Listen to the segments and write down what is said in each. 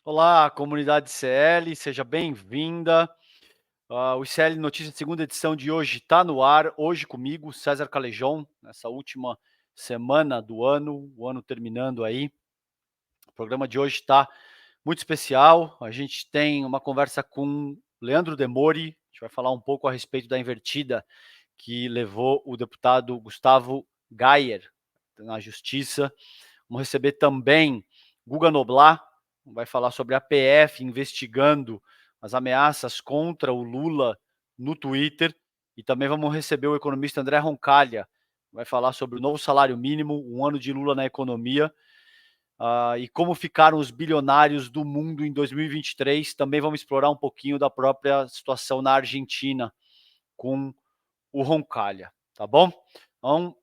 Olá, comunidade CL, seja bem-vinda. O ICL Notícias segunda edição de hoje está no ar. Hoje comigo, César Calejão, nessa última semana do ano, o ano terminando aí. O programa de hoje está muito especial. A gente tem uma conversa com Leandro Demori. A gente vai falar um pouco a respeito da invertida que levou o deputado Gustavo Gayer na justiça. Vamos receber também Guga Noblat, vai falar sobre a PF investigando as ameaças contra o Lula no Twitter. E também vamos receber o economista André Roncalha, vai falar sobre o novo salário mínimo, um ano de Lula na economia, e como ficaram os bilionários do mundo em 2023. Também vamos explorar um pouquinho da própria situação na Argentina com o Roncalha, tá bom? Então,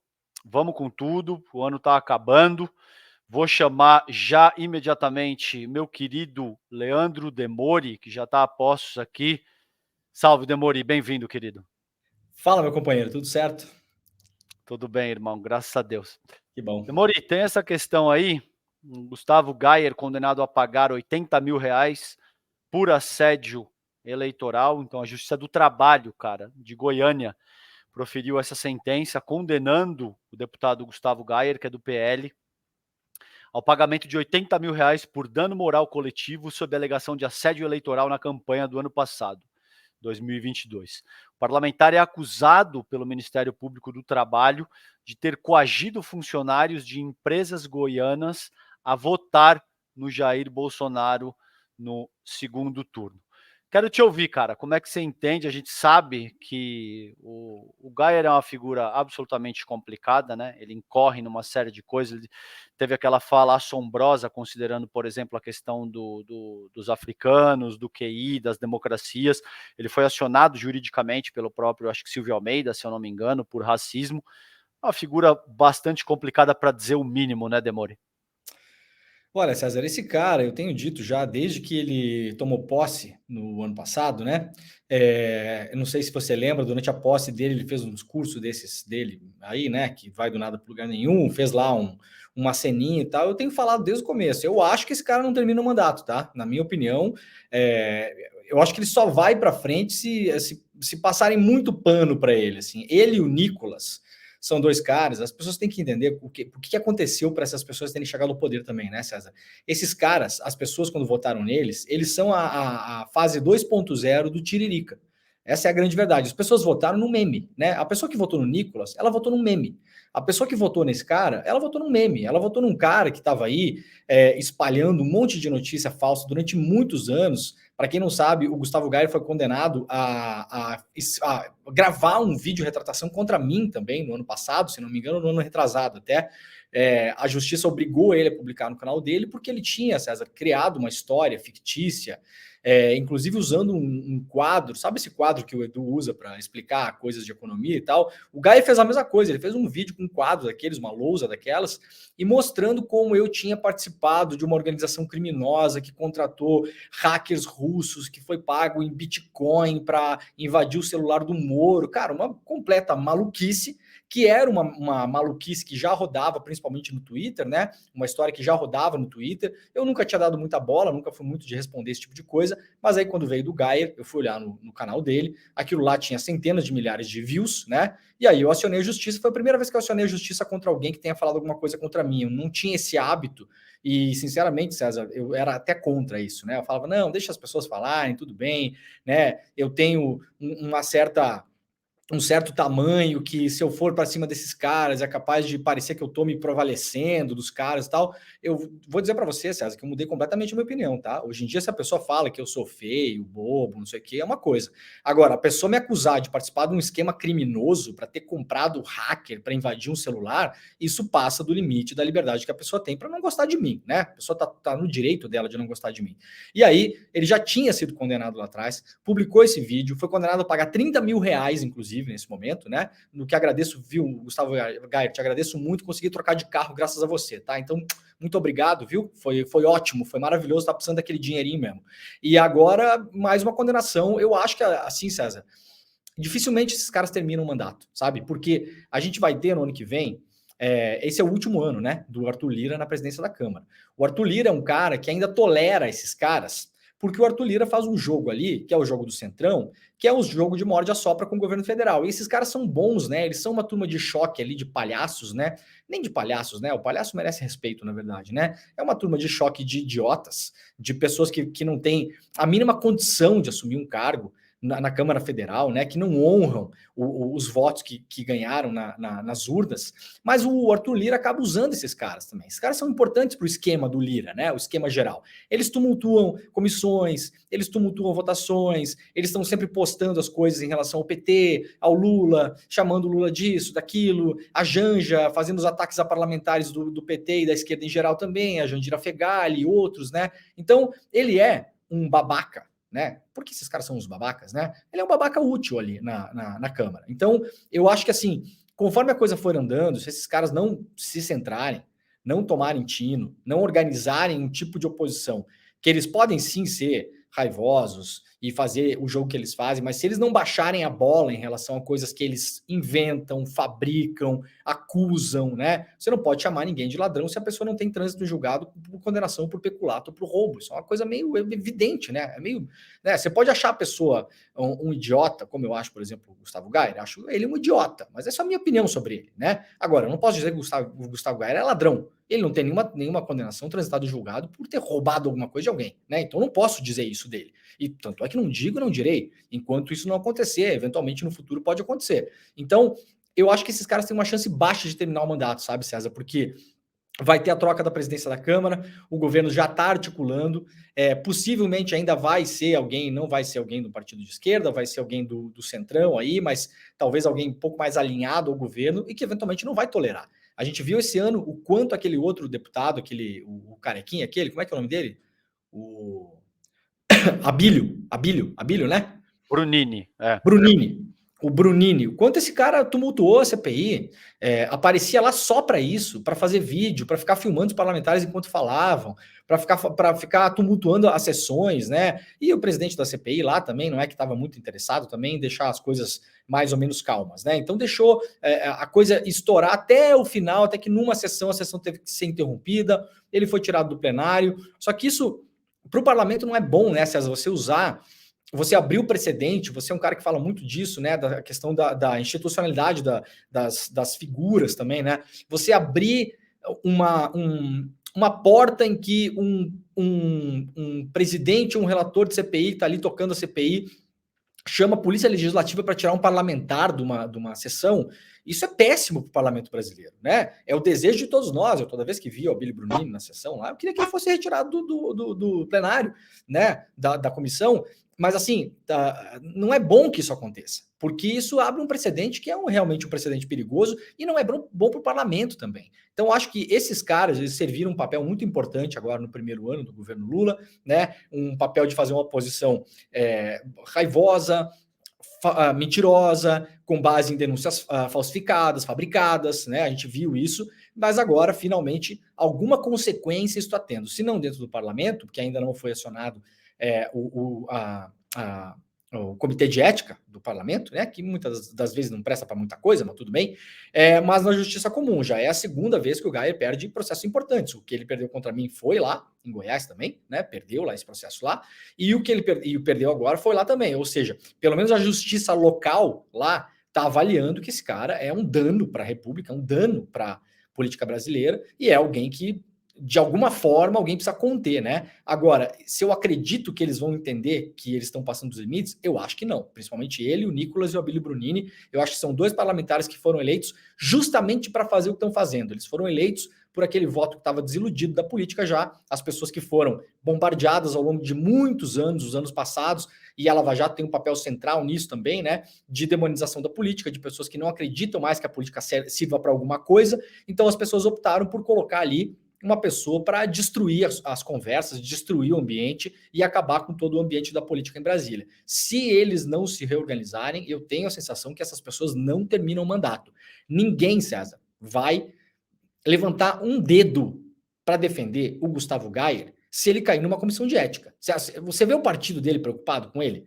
vamos com tudo, o ano está acabando. Vou chamar já imediatamente meu querido Leandro Demori, que já está a postos aqui. Salve, Demori, bem-vindo, querido. Fala, meu companheiro, tudo certo? Tudo bem, irmão, graças a Deus. Que bom. Demori, tem essa questão aí, Gustavo Gayer condenado a pagar R$80 mil por assédio eleitoral. Então, a Justiça do Trabalho, cara, de Goiânia, proferiu essa sentença condenando o deputado Gustavo Gayer, que é do PL, ao pagamento de R$80 mil por dano moral coletivo sob alegação de assédio eleitoral na campanha do ano passado, 2022. O parlamentar é acusado pelo Ministério Público do Trabalho de ter coagido funcionários de empresas goianas a votar no Jair Bolsonaro no segundo turno. Quero te ouvir, cara, como é que você entende? A gente sabe que o Gayer é uma figura absolutamente complicada, né? Ele incorre numa série de coisas. Ele teve aquela fala assombrosa, considerando, por exemplo, a questão dos africanos, do QI, das democracias. Ele foi acionado juridicamente pelo próprio, acho que Silvio Almeida, se eu não me engano, por racismo. Uma figura bastante complicada, para dizer o mínimo, né, Demori? Olha, César, esse cara, eu tenho dito já desde que ele tomou posse no ano passado, né? Eu não sei se você lembra, durante a posse dele, ele fez um discurso desses dele aí, né? Que vai do nada para lugar nenhum, fez lá uma ceninha e tal. Eu tenho falado desde o começo. Eu acho que esse cara não termina o mandato, tá? Na minha opinião, eu acho que ele só vai para frente se passarem muito pano para ele. Assim, ele e o Nicolas são dois caras, as pessoas têm que entender por que aconteceu para essas pessoas terem chegado ao poder também, né, César? Esses caras, as pessoas quando votaram neles, eles são a fase 2.0 do Tiririca. Essa é a grande verdade. As pessoas votaram no meme, né? A pessoa que votou no Nicolas, ela votou no meme. A pessoa que votou nesse cara, ela votou num meme. Ela votou num cara que estava aí espalhando um monte de notícia falsa durante muitos anos. Para quem não sabe, o Gustavo Gayer foi condenado a gravar um vídeo retratação contra mim também no ano passado, se não me engano, no ano retrasado até. A justiça obrigou ele a publicar no canal dele porque ele tinha, César, criado uma história fictícia, inclusive usando um quadro, sabe esse quadro que o Edu usa para explicar coisas de economia e tal? O Gaia fez a mesma coisa, ele fez um vídeo com um quadro daqueles, uma lousa daquelas, e mostrando como eu tinha participado de uma organização criminosa que contratou hackers russos, que foi pago em Bitcoin para invadir o celular do Moro. Cara, uma completa maluquice, que era uma maluquice que já rodava, principalmente no Twitter, né? Uma história que já rodava no Twitter. Eu nunca tinha dado muita bola, nunca fui muito de responder esse tipo de coisa, mas aí quando veio do Gayer, eu fui olhar no canal dele, aquilo lá tinha centenas de milhares de views, né? E aí eu acionei a justiça, foi a primeira vez que eu acionei a justiça contra alguém que tenha falado alguma coisa contra mim. Eu não tinha esse hábito e, sinceramente, César, eu era até contra isso, né? Eu falava, não, deixa as pessoas falarem, tudo bem, né? Eu tenho um certo tamanho que, se eu for para cima desses caras, é capaz de parecer que eu estou me provalecendo dos caras e tal. Eu vou dizer para você, César, que eu mudei completamente a minha opinião, tá? Hoje em dia, se a pessoa fala que eu sou feio, bobo, não sei o que, é uma coisa. Agora, a pessoa me acusar de participar de um esquema criminoso para ter comprado hacker para invadir um celular, isso passa do limite da liberdade que a pessoa tem para não gostar de mim, né? A pessoa tá no direito dela de não gostar de mim. E aí, ele já tinha sido condenado lá atrás, publicou esse vídeo, foi condenado a pagar R$30 mil, inclusive, nesse momento, né? No que agradeço, viu, Gustavo Gayer, te agradeço muito, consegui trocar de carro graças a você, tá? Então, muito obrigado, viu? Foi ótimo, foi maravilhoso, tá precisando daquele dinheirinho mesmo. E agora, mais uma condenação. Eu acho que, assim, César, dificilmente esses caras terminam o mandato, sabe? Porque a gente vai ter no ano que vem esse é o último ano, né, do Arthur Lira na presidência da Câmara. O Arthur Lira é um cara que ainda tolera esses caras, porque o Arthur Lira faz um jogo ali, que é o jogo do Centrão, que é o jogo de morde-a-sopra com o governo federal. E esses caras são bons, né? Eles são uma turma de choque ali, de palhaços, né? Nem de palhaços, né? O palhaço merece respeito, na verdade, né? É uma turma de choque de idiotas, de pessoas que não têm a mínima condição de assumir um cargo na Câmara Federal, né? Que não honram os votos que ganharam nas urnas. Mas o Arthur Lira acaba usando esses caras também. Esses caras são importantes para o esquema do Lira, né? O esquema geral. Eles tumultuam comissões, eles tumultuam votações, eles estão sempre postando as coisas em relação ao PT, ao Lula, chamando o Lula disso, daquilo, a Janja fazendo os ataques a parlamentares do PT e da esquerda em geral também, a Jandira Fegali e outros, né? Então, ele é um babaca, né? Porque esses caras são uns babacas, né? Ele é um babaca útil ali na Câmara. Então, eu acho que assim, conforme a coisa for andando, se esses caras não se centrarem, não tomarem tino, não organizarem um tipo de oposição, que eles podem sim ser raivosos e fazer o jogo que eles fazem, mas se eles não baixarem a bola em relação a coisas que eles inventam, fabricam, acusam, né? Você não pode chamar ninguém de ladrão se a pessoa não tem trânsito julgado por condenação por peculato ou por roubo. Isso é uma coisa meio evidente, né? É meio, né? Você pode achar a pessoa um idiota, como eu acho, por exemplo, o Gustavo Gayer, acho ele um idiota, mas essa é a minha opinião sobre ele, né? Agora, eu não posso dizer que o Gustavo Gayer é ladrão. Ele não tem nenhuma condenação, transitado julgado por ter roubado alguma coisa de alguém, né? Então eu não posso dizer isso dele. E tanto é que não digo, não direi, enquanto isso não acontecer, eventualmente no futuro pode acontecer. Então, eu acho que esses caras têm uma chance baixa de terminar o mandato, sabe, César? Porque vai ter a troca da presidência da Câmara, o governo já está articulando, possivelmente ainda vai ser alguém, não vai ser alguém do partido de esquerda, vai ser alguém do Centrão aí, mas talvez alguém um pouco mais alinhado ao governo e que eventualmente não vai tolerar. A gente viu esse ano o quanto aquele outro deputado, o carequinha, como é que é o nome dele? O Abílio, né? Brunini, Brunini. O Brunini, o quanto esse cara tumultuou a CPI, aparecia lá só para isso, para fazer vídeo, para ficar filmando os parlamentares enquanto falavam, para ficar tumultuando as sessões, né? E o presidente da CPI lá também não é que estava muito interessado também em deixar as coisas mais ou menos calmas, né? Então deixou a coisa estourar até o final, até que numa sessão a sessão teve que ser interrompida, ele foi tirado do plenário. Só que isso para o parlamento não é bom, né, César? Você abriu o precedente, você é um cara que fala muito disso, né? Da questão da institucionalidade das figuras também, né? Você abrir uma porta em que um presidente, um relator de CPI que está ali tocando a CPI, chama a Polícia Legislativa para tirar um parlamentar de uma sessão, isso é péssimo para o parlamento brasileiro, né? É o desejo de todos nós. Eu, toda vez que vi o Abílio Brunini na sessão lá, eu queria que ele fosse retirado do plenário, né? Da comissão. Mas, assim, não é bom que isso aconteça, porque isso abre um precedente que é realmente um precedente perigoso e não é bom para o parlamento também. Então, acho que esses caras, eles serviram um papel muito importante agora no primeiro ano do governo Lula, né? Um papel de fazer uma oposição raivosa, mentirosa, com base em denúncias falsificadas, fabricadas, né? A gente viu isso, mas agora, finalmente, alguma consequência isso está tendo. Se não dentro do parlamento, porque ainda não foi acionado o comitê de ética do parlamento, né, que muitas das vezes não presta para muita coisa, mas tudo bem, mas na justiça comum, já é a segunda vez que o Gayer perde processos importantes. O que ele perdeu contra mim foi lá, em Goiás também, né, perdeu lá esse processo lá, e o que ele perdeu agora foi lá também, ou seja, pelo menos a justiça local lá está avaliando que esse cara é um dano para a República, um dano para a política brasileira, e é alguém que de alguma forma alguém precisa conter, né? Agora, se eu acredito que eles vão entender que eles estão passando dos limites, eu acho que não. Principalmente ele, o Nicolas e o Abílio Brunini. Eu acho que são dois parlamentares que foram eleitos justamente para fazer o que estão fazendo. Eles foram eleitos por aquele voto que estava desiludido da política já, as pessoas que foram bombardeadas ao longo de muitos anos, os anos passados, e a Lava Jato tem um papel central nisso também, né? De demonização da política, de pessoas que não acreditam mais que a política sirva para alguma coisa. Então as pessoas optaram por colocar ali uma pessoa para destruir as conversas, destruir o ambiente e acabar com todo o ambiente da política em Brasília. Se eles não se reorganizarem, eu tenho a sensação que essas pessoas não terminam o mandato. Ninguém, César, vai levantar um dedo para defender o Gustavo Gayer se ele cair numa comissão de ética. Você vê o partido dele preocupado com ele?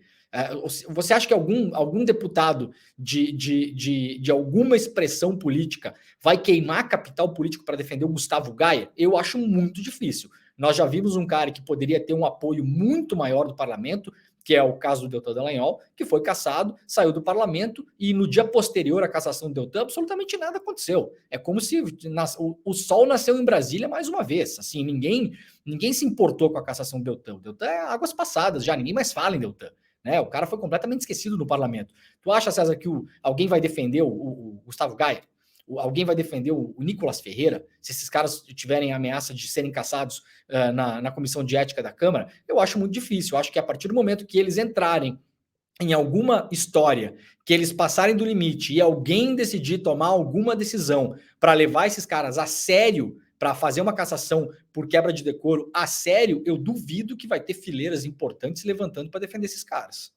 Você acha que algum deputado de alguma expressão política vai queimar capital político para defender o Gustavo Gaia? Eu acho muito difícil. Nós já vimos um cara que poderia ter um apoio muito maior do parlamento, que é o caso do Deltan Dallagnol, que foi cassado, saiu do parlamento e no dia posterior à cassação do Deltan, absolutamente nada aconteceu. É como se o sol nasceu em Brasília mais uma vez. Assim, ninguém se importou com a cassação do Deltan. O Deltan é águas passadas já, ninguém mais fala em Deltan. Né? O cara foi completamente esquecido no parlamento. Tu acha, César, que alguém vai defender o Gustavo Gaia? Alguém vai defender o Nicolas Ferreira, se esses caras tiverem ameaça de serem cassados na comissão de ética da Câmara? Eu acho muito difícil. Eu acho que a partir do momento que eles entrarem em alguma história, que eles passarem do limite e alguém decidir tomar alguma decisão para levar esses caras a sério, para fazer uma cassação por quebra de decoro a sério, eu duvido que vai ter fileiras importantes levantando para defender esses caras.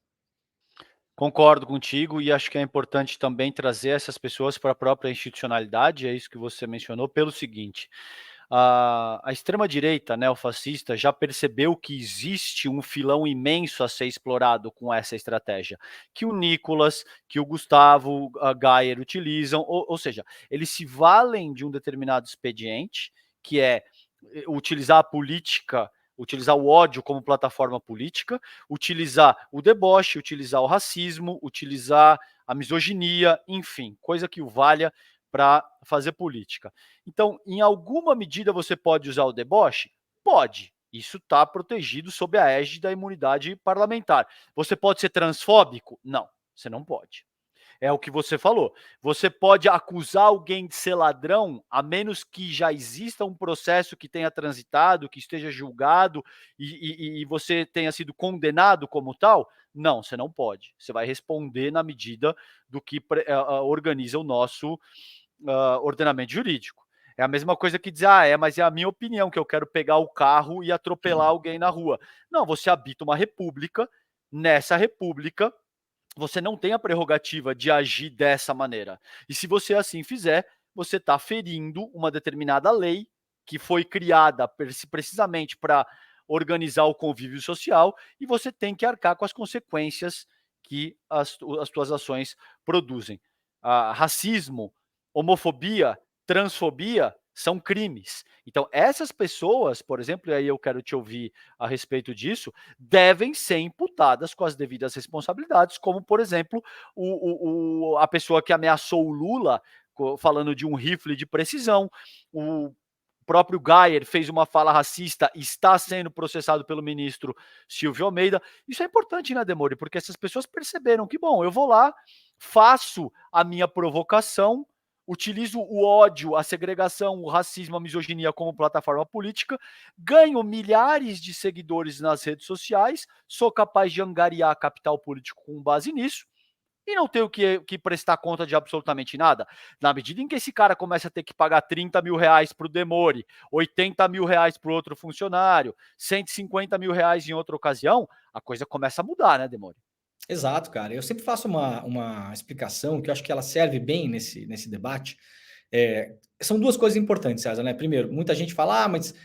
Concordo contigo e acho que é importante também trazer essas pessoas para a própria institucionalidade, é isso que você mencionou, pelo seguinte: a extrema-direita neofascista já percebeu que existe um filão imenso a ser explorado com essa estratégia, que o Nicolas, que o Gustavo Gayer utilizam, ou seja, eles se valem de um determinado expediente, que é utilizar a política, utilizar o ódio como plataforma política, utilizar o deboche, utilizar o racismo, utilizar a misoginia, enfim, coisa que o valha para fazer política. Então, em alguma medida você pode usar o deboche? Pode. Isso está protegido sob a égide da imunidade parlamentar. Você pode ser transfóbico? Não, você não pode. É o que você falou. Você pode acusar alguém de ser ladrão, a menos que já exista um processo que tenha transitado, que esteja julgado e você tenha sido condenado como tal? Não, você não pode. Você vai responder na medida do que organiza o nosso ordenamento jurídico. É a mesma coisa que dizer, mas é a minha opinião, que eu quero pegar o carro e atropelar alguém na rua. Não, você habita uma república, nessa república você não tem a prerrogativa de agir dessa maneira. E se você assim fizer, você está ferindo uma determinada lei que foi criada precisamente para organizar o convívio social e você tem que arcar com as consequências que as tuas ações produzem. Racismo, homofobia, transfobia são crimes. Então, essas pessoas, por exemplo, e aí eu quero te ouvir a respeito disso, devem ser imputadas com as devidas responsabilidades, como, por exemplo, a pessoa que ameaçou o Lula, falando de um rifle de precisão, o próprio Gayer fez uma fala racista, está sendo processado pelo ministro Silvio Almeida. Isso é importante, né, Demore? Porque essas pessoas perceberam que, bom, eu vou lá, faço a minha provocação, utilizo o ódio, a segregação, o racismo, a misoginia como plataforma política, ganho milhares de seguidores nas redes sociais, sou capaz de angariar capital político com base nisso, e não tenho que prestar conta de absolutamente nada. Na medida em que esse cara começa a ter que pagar 30 mil reais para o Demore, 80 mil reais para o outro funcionário, 150 mil reais em outra ocasião, a coisa começa a mudar, né, Demore? Exato, cara. Eu sempre faço uma explicação que eu acho que ela serve bem nesse debate. São duas coisas importantes, César, né? Primeiro, muita gente fala, mas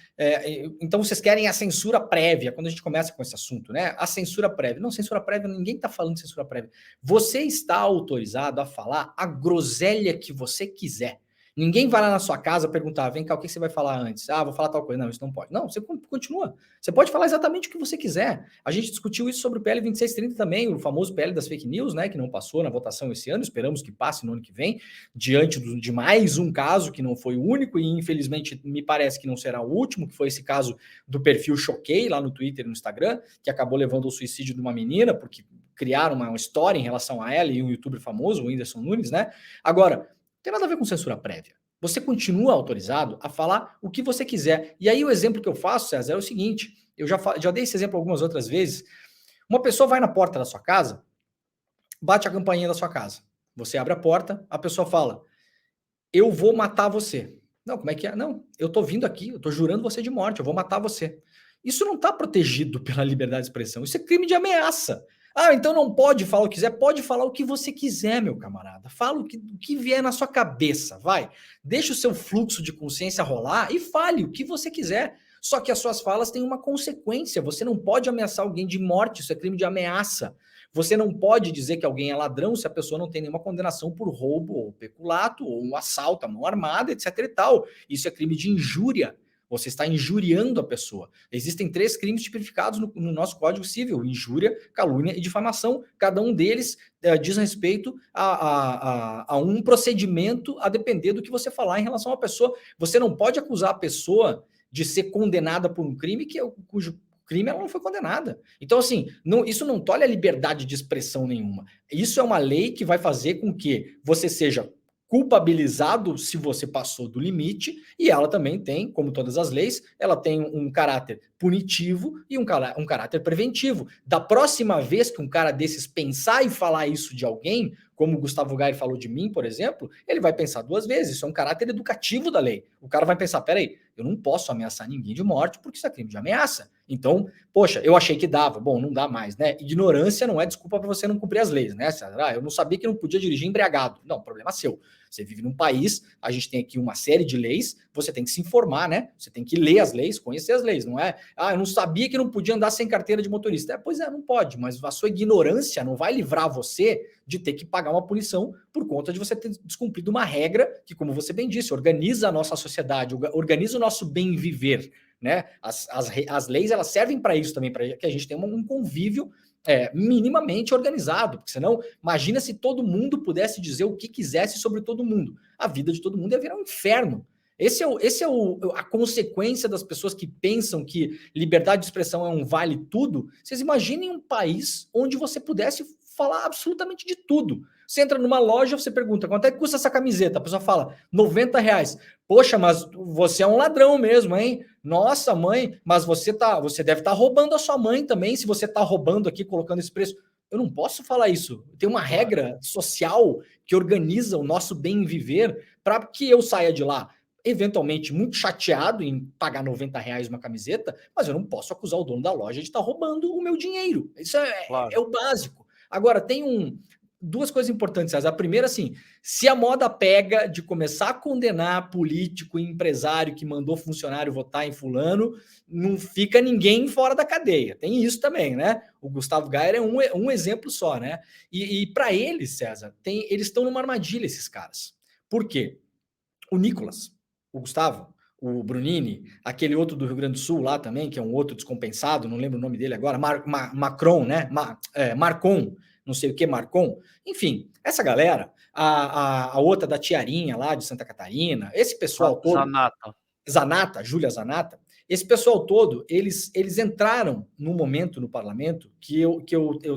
então vocês querem a censura prévia, quando a gente começa com esse assunto, né? A censura prévia. Não, censura prévia, ninguém está falando de censura prévia. Você está autorizado a falar a groselha que você quiser. Ninguém vai lá na sua casa perguntar, vem cá, o que você vai falar antes? Vou falar tal coisa. Não, isso não pode. Não, você continua. Você pode falar exatamente o que você quiser. A gente discutiu isso sobre o PL 2630 também, o famoso PL das fake news, né, que não passou na votação esse ano, esperamos que passe no ano que vem, diante de mais um caso que não foi o único e infelizmente me parece que não será o último, que foi esse caso do perfil Choquei lá no Twitter e no Instagram, que acabou levando ao suicídio de uma menina, porque criaram uma história em relação a ela e um youtuber famoso, o Whindersson Nunes, né? Agora, não tem nada a ver com censura prévia. Você continua autorizado a falar o que você quiser. E aí o exemplo que eu faço, César, é o seguinte, eu já dei esse exemplo algumas outras vezes. Uma pessoa vai na porta da sua casa, bate a campainha da sua casa. Você abre a porta, a pessoa fala, eu vou matar você. Não, como é que é? Não, eu tô vindo aqui, eu tô jurando você de morte, eu vou matar você. Isso não está protegido pela liberdade de expressão, isso é crime de ameaça. Então não pode falar o que quiser, pode falar o que você quiser, meu camarada. Fala o que vier na sua cabeça, vai. Deixa o seu fluxo de consciência rolar e fale o que você quiser. Só que as suas falas têm uma consequência, você não pode ameaçar alguém de morte, isso é crime de ameaça. Você não pode dizer que alguém é ladrão se a pessoa não tem nenhuma condenação por roubo ou peculato ou um assalto à mão armada, etc e tal. Isso é crime de injúria. Você está injuriando a pessoa. Existem 3 crimes tipificados no nosso Código Civil: injúria, calúnia e difamação. Cada um deles diz respeito a um procedimento a depender do que você falar em relação à pessoa. Você não pode acusar a pessoa de ser condenada por um crime cujo crime ela não foi condenada. Então, assim, isso não tolhe a liberdade de expressão nenhuma. Isso é uma lei que vai fazer com que você seja culpabilizado se você passou do limite, e ela também tem, como todas as leis, ela tem um caráter punitivo e um caráter preventivo. Da próxima vez que um cara desses pensar em falar isso de alguém, como o Gustavo Gayer falou de mim, por exemplo, ele vai pensar 2 vezes. Isso é um caráter educativo da lei. O cara vai pensar, peraí, eu não posso ameaçar ninguém de morte porque isso é crime de ameaça. Então, poxa, eu achei que dava. Bom, não dá mais, né? Ignorância não é desculpa para você não cumprir as leis, né? Eu não sabia que não podia dirigir embriagado. Não, problema seu. Você vive num país, a gente tem aqui uma série de leis, você tem que se informar, né? Você tem que ler as leis, conhecer as leis, não é? Eu não sabia que não podia andar sem carteira de motorista. Pois é, não pode, mas a sua ignorância não vai livrar você de ter que pagar uma punição por conta de você ter descumprido uma regra que, como você bem disse, organiza a nossa sociedade, organiza o nosso bem viver, né? As leis, elas servem para isso também, para que a gente tenha um convívio minimamente organizado, porque senão, imagina se todo mundo pudesse dizer o que quisesse sobre todo mundo. A vida de todo mundo ia virar um inferno. Esse é a consequência das pessoas que pensam que liberdade de expressão é um vale tudo. Vocês imaginem um país onde você pudesse falar absolutamente de tudo. Você entra numa loja, você pergunta, quanto é que custa essa camiseta? A pessoa fala, R$90. Poxa, mas você é um ladrão mesmo, hein? Nossa, mãe, mas você deve estar roubando a sua mãe também, se você está roubando aqui, colocando esse preço. Eu não posso falar isso. Tem uma regra social que organiza o nosso bem viver para que eu saia de lá eventualmente muito chateado em pagar R$90 uma camiseta, mas eu não posso acusar o dono da loja de estar roubando o meu dinheiro. Isso é o básico. Agora, tem duas coisas importantes, César. A primeira, assim, se a moda pega de começar a condenar político e empresário que mandou funcionário votar em fulano, não fica ninguém fora da cadeia. Tem isso também, né? O Gustavo Gayer é um exemplo só, né? E para eles, César, eles estão numa armadilha, esses caras. Por quê? O Nicolas, o Gustavo, o Brunini, aquele outro do Rio Grande do Sul lá também, que é um outro descompensado, não lembro o nome dele agora, Macron, né? Marcon, não sei o que, Marcon. Enfim, essa galera, a outra da Tiarinha lá de Santa Catarina, esse pessoal todo. Zanata, Júlia Zanata, esse pessoal todo, eles entraram num momento no parlamento que eu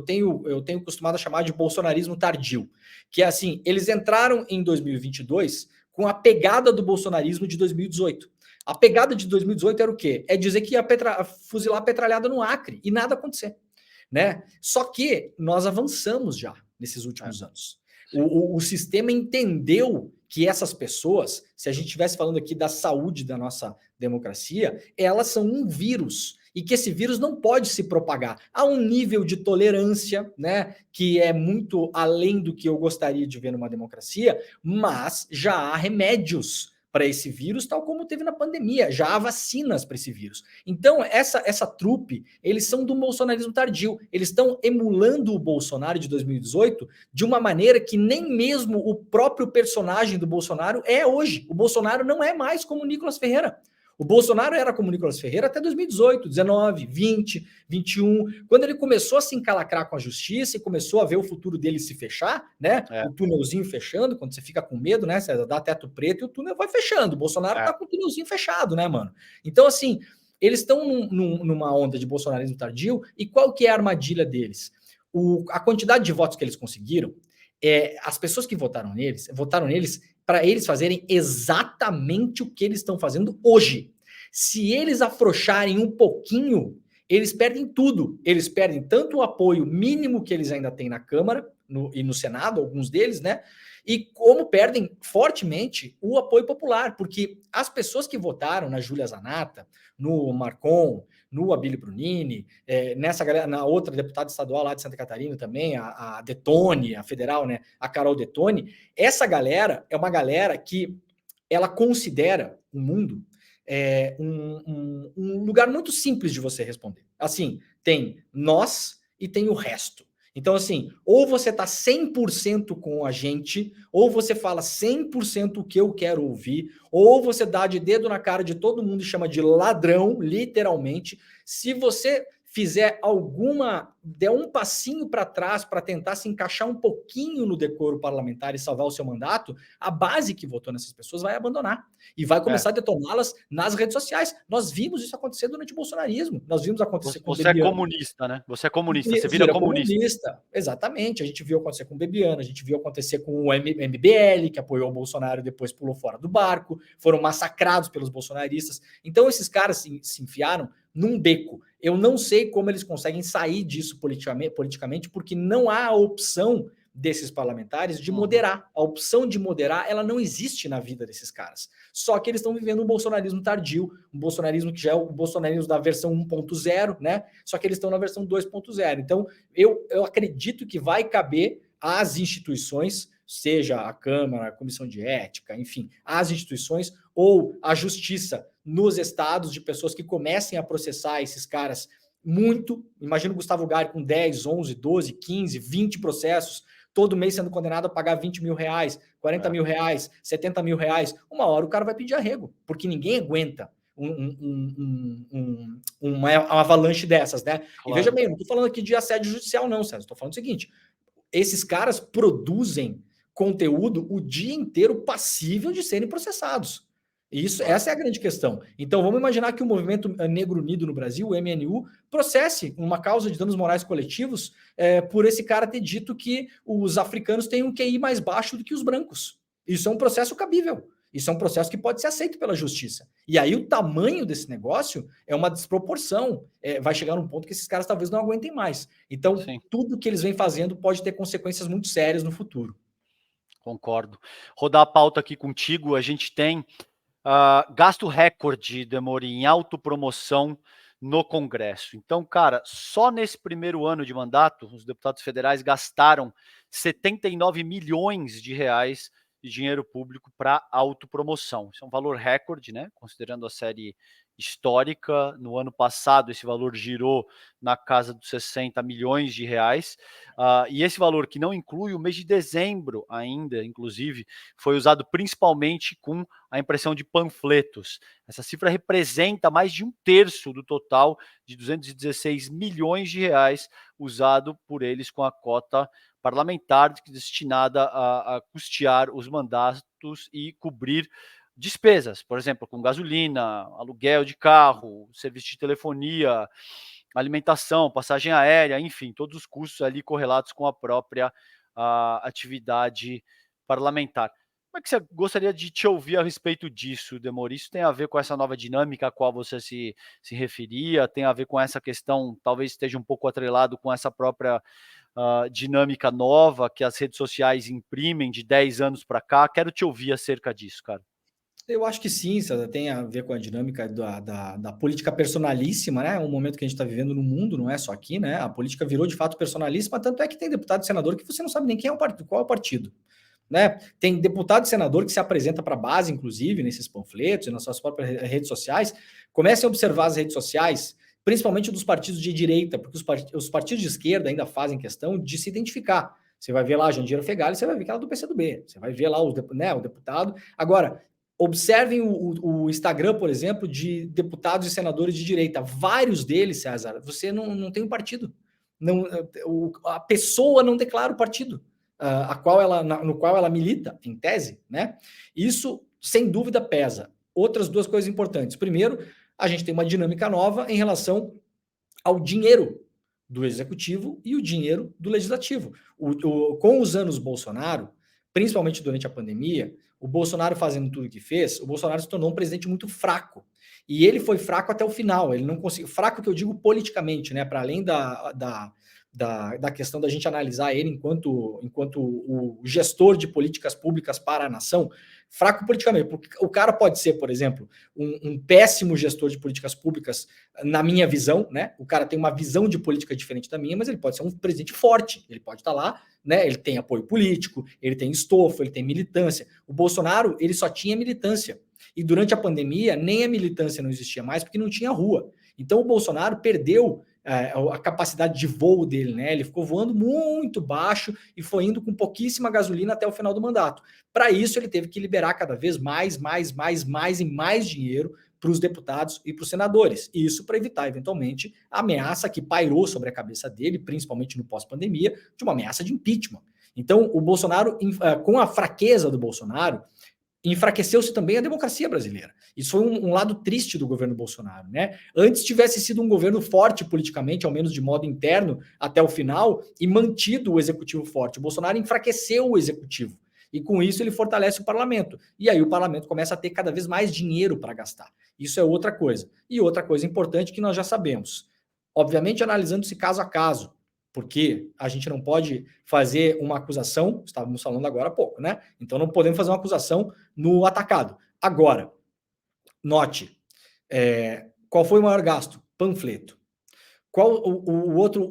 tenho costumado a chamar de bolsonarismo tardio, que é assim, eles entraram em 2022 com a pegada do bolsonarismo de 2018. A pegada de 2018 era o quê? É dizer que ia fuzilar a petralhada no Acre e nada acontecer, né? Só que nós avançamos já nesses últimos anos. O sistema entendeu que essas pessoas, se a gente estivesse falando aqui da saúde da nossa democracia, elas são um vírus e que esse vírus não pode se propagar a um nível de tolerância, né, que é muito além do que eu gostaria de ver numa democracia, mas já há remédios para esse vírus, tal como teve na pandemia. Já há vacinas para esse vírus. Então, essa trupe, eles são do bolsonarismo tardio. Eles estão emulando o Bolsonaro de 2018 de uma maneira que nem mesmo o próprio personagem do Bolsonaro é hoje. O Bolsonaro não é mais como o Nicolas Ferreira. O Bolsonaro era como o Nicolas Ferreira até 2018, 19, 20, 21. Quando ele começou a se encalacrar com a justiça e começou a ver o futuro dele se fechar, né? O túnelzinho fechando, quando você fica com medo, né? Você dá teto preto e o túnel vai fechando. O Bolsonaro tá com o túnelzinho fechado, né, mano? Então, assim, eles estão numa onda de bolsonarismo tardio. E qual que é a armadilha deles? A quantidade de votos que eles conseguiram, as pessoas que votaram neles para eles fazerem exatamente o que eles estão fazendo hoje. Se eles afrouxarem um pouquinho, eles perdem tudo. Eles perdem tanto o apoio mínimo que eles ainda têm na Câmara e no Senado, alguns deles, né? E como perdem fortemente o apoio popular, porque as pessoas que votaram na Júlia Zanata, no Marcon, no Abílio Brunini, nessa galera, na outra deputada estadual lá de Santa Catarina também, a Detone, a federal, né, a Carol Detone, essa galera é uma galera que ela considera o mundo um lugar muito simples de você responder. Assim, tem nós e tem o resto. Então, assim, ou você está 100% com a gente, ou você fala 100% o que eu quero ouvir, ou você dá de dedo na cara de todo mundo e chama de ladrão, literalmente. Se você der um passinho para trás para tentar se encaixar um pouquinho no decoro parlamentar e salvar o seu mandato, a base que votou nessas pessoas vai abandonar e vai começar a detoná-las nas redes sociais. Nós vimos isso acontecer durante o bolsonarismo. Nós vimos acontecer com o Você é Bebiano. comunista, né? Você é comunista, você vira comunista. Exatamente. A gente viu acontecer com o Bebiano, a gente viu acontecer com o MBL, que apoiou o Bolsonaro e depois pulou fora do barco, foram massacrados pelos bolsonaristas. Então esses caras se enfiaram num beco. Eu não sei como eles conseguem sair disso politicamente, porque não há a opção desses parlamentares de moderar. A opção de moderar, ela não existe na vida desses caras. Só que eles estão vivendo um bolsonarismo tardio, um bolsonarismo que já é o bolsonarismo da versão 1.0, né? Só que eles estão na versão 2.0. Então, eu acredito que vai caber às instituições, seja a Câmara, a Comissão de Ética, enfim, às instituições ou a justiça nos estados de pessoas que comecem a processar esses caras muito. Imagina o Gustavo Gari com 10, 11, 12, 15, 20 processos, todo mês sendo condenado a pagar 20 mil reais, 40 mil reais, 70 mil reais. Uma hora o cara vai pedir arrego, porque ninguém aguenta uma avalanche dessas, né? Claro. E veja bem, eu não estou falando aqui de assédio judicial, não, César. Estou falando o seguinte: esses caras produzem conteúdo o dia inteiro passível de serem processados. Essa é a grande questão. Então, vamos imaginar que o Movimento Negro Unido no Brasil, o MNU, processe uma causa de danos morais coletivos por esse cara ter dito que os africanos têm um QI mais baixo do que os brancos. Isso é um processo cabível. Isso é um processo que pode ser aceito pela justiça. E aí o tamanho desse negócio é uma desproporção. Vai chegar num ponto que esses caras talvez não aguentem mais. Então, sim, tudo que eles vêm fazendo pode ter consequências muito sérias no futuro. Concordo. Rodar a pauta aqui contigo, a gente tem gasto recorde, Demori, em autopromoção no Congresso. Então, cara, só nesse primeiro ano de mandato, os deputados federais gastaram 79 milhões de reais de dinheiro público para autopromoção. Isso é um valor recorde, né? Considerando a série histórica. No ano passado, esse valor girou na casa dos 60 milhões de reais. E esse valor, que não inclui o mês de dezembro ainda, inclusive, foi usado principalmente com a impressão de panfletos. Essa cifra representa mais de 1/3 do total de 216 milhões de reais usado por eles com a cota parlamentar destinada a custear os mandatos e cobrir despesas, por exemplo, com gasolina, aluguel de carro, serviço de telefonia, alimentação, passagem aérea, enfim, todos os custos ali correlatos com a própria atividade parlamentar. Como é que você gostaria de te ouvir a respeito disso, Demori? Isso tem a ver com essa nova dinâmica a qual você se referia? Tem a ver com essa questão, talvez esteja um pouco atrelado com essa própria dinâmica nova que as redes sociais imprimem de 10 anos para cá? Quero te ouvir acerca disso, cara. Eu acho que sim, César, tem a ver com a dinâmica da política personalíssima, né? Um momento que a gente está vivendo no mundo, não é só aqui, né? A política virou de fato personalíssima, tanto é que tem deputado e senador que você não sabe nem quem é o partido, qual é o partido. Né? Tem deputado e senador que se apresenta para a base, inclusive, nesses panfletos e nas suas próprias redes sociais. Comecem a observar as redes sociais, principalmente dos partidos de direita, porque os partidos de esquerda ainda fazem questão de se identificar. Você vai ver lá a Jandira Fegali, você vai ver que ela é do PCdoB, você vai ver lá o deputado. Agora, observem o Instagram, por exemplo, de deputados e senadores de direita. Vários deles, César, você não tem um partido. A pessoa não declara o partido no qual ela milita, em tese, né? Isso, sem dúvida, pesa. Outras duas coisas importantes. Primeiro, a gente tem uma dinâmica nova em relação ao dinheiro do executivo e o dinheiro do legislativo. Com os anos Bolsonaro, principalmente durante a pandemia, o Bolsonaro fazendo tudo o que fez, o Bolsonaro se tornou um presidente muito fraco. E ele foi fraco até o final. Ele não conseguiu. Fraco que eu digo politicamente, né? Para além da questão da gente analisar ele enquanto o gestor de políticas públicas para a nação, fraco politicamente, porque o cara pode ser, por exemplo, um péssimo gestor de políticas públicas, na minha visão, né? O cara tem uma visão de política diferente da minha, mas ele pode ser um presidente forte, ele pode estar lá, né? Ele tem apoio político, ele tem estofo, ele tem militância. O Bolsonaro, ele só tinha militância. E durante a pandemia, nem a militância não existia mais, porque não tinha rua. Então o Bolsonaro perdeu a capacidade de voo dele, né? Ele ficou voando muito baixo e foi indo com pouquíssima gasolina até o final do mandato. Para isso, ele teve que liberar cada vez mais e mais dinheiro para os deputados e para os senadores. Isso para evitar, eventualmente, a ameaça que pairou sobre a cabeça dele, principalmente no pós-pandemia, de uma ameaça de impeachment. Então, o Bolsonaro, com a fraqueza do Bolsonaro, enfraqueceu-se também a democracia brasileira. Isso foi um lado triste do governo Bolsonaro, né? Antes tivesse sido um governo forte politicamente, ao menos de modo interno, até o final, e mantido o executivo forte. O Bolsonaro enfraqueceu o executivo. E com isso ele fortalece o parlamento. E aí o parlamento começa a ter cada vez mais dinheiro para gastar. Isso é outra coisa. E outra coisa importante que nós já sabemos. Obviamente, analisando-se caso a caso, porque a gente não pode fazer uma acusação, estávamos falando agora há pouco, né? Então não podemos fazer uma acusação no atacado. Agora, note, qual foi o maior gasto? Panfleto. Qual o outro,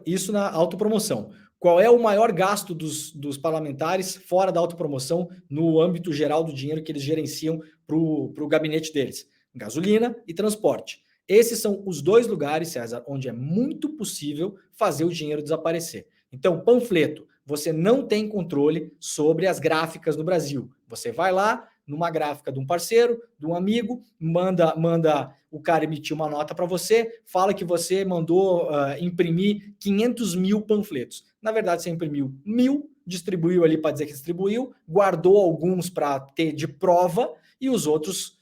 isso na autopromoção. Qual é o maior gasto dos parlamentares fora da autopromoção no âmbito geral do dinheiro que eles gerenciam para o gabinete deles? Gasolina e transporte. Esses são os dois lugares, César, onde é muito possível fazer o dinheiro desaparecer. Então, panfleto, você não tem controle sobre as gráficas no Brasil. Você vai lá numa gráfica de um parceiro, de um amigo, manda o cara emitir uma nota para você, fala que você mandou imprimir 500 mil panfletos. Na verdade, você imprimiu 1.000, distribuiu ali para dizer que distribuiu, guardou alguns para ter de prova e os outros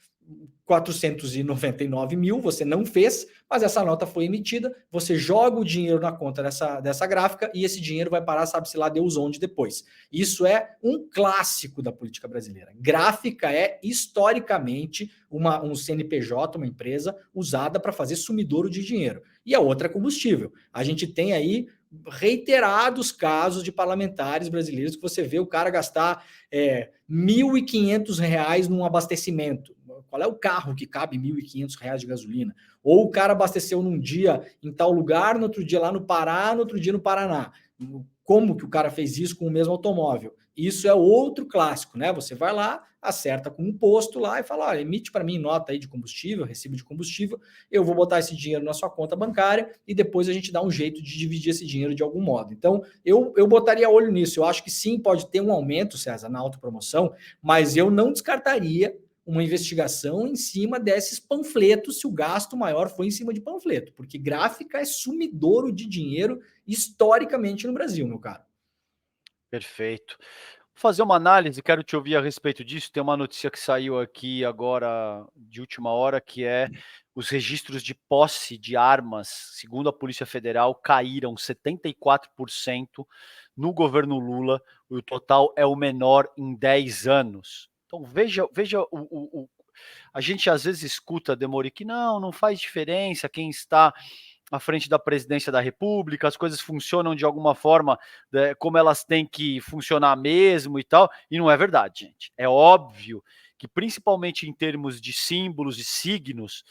499 mil você não fez, mas essa nota foi emitida, você joga o dinheiro na conta dessa gráfica e esse dinheiro vai parar, sabe-se lá Deus onde depois. Isso é um clássico da política brasileira. Gráfica é, historicamente, um CNPJ, uma empresa, usada para fazer sumidouro de dinheiro. E a outra é combustível. A gente tem aí reiterados casos de parlamentares brasileiros que você vê o cara gastar R$ 1.500 num abastecimento. Qual é o carro que cabe R$ 1.500 de gasolina? Ou o cara abasteceu num dia em tal lugar, no outro dia lá no Pará, no outro dia no Paraná. Como que o cara fez isso com o mesmo automóvel? Isso é outro clássico, né? Você vai lá, acerta com um posto lá e fala, olha, emite para mim nota aí de combustível, recibo de combustível, eu vou botar esse dinheiro na sua conta bancária e depois a gente dá um jeito de dividir esse dinheiro de algum modo. Então, eu botaria olho nisso. Eu acho que sim, pode ter um aumento, César, na autopromoção, mas eu não descartaria uma investigação em cima desses panfletos, se o gasto maior foi em cima de panfleto, porque gráfica é sumidouro de dinheiro historicamente no Brasil, meu caro. Perfeito. Vou fazer uma análise, quero te ouvir a respeito disso. Tem uma notícia que saiu aqui agora de última hora, que é os registros de posse de armas, segundo a Polícia Federal, caíram 74% no governo Lula, e o total é o menor em 10 anos. Então veja a gente às vezes escuta, Demori, que não faz diferença quem está à frente da presidência da República, as coisas funcionam de alguma forma como elas têm que funcionar mesmo e tal, e não é verdade, gente. É óbvio que, principalmente em termos de símbolos e signos,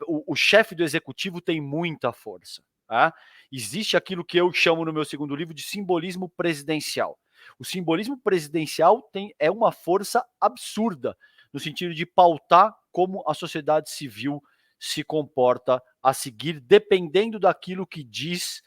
o chefe do executivo tem muita força. Tá? Existe aquilo que eu chamo no meu segundo livro de simbolismo presidencial. O simbolismo presidencial é uma força absurda, no sentido de pautar como a sociedade civil se comporta a seguir, dependendo daquilo que diz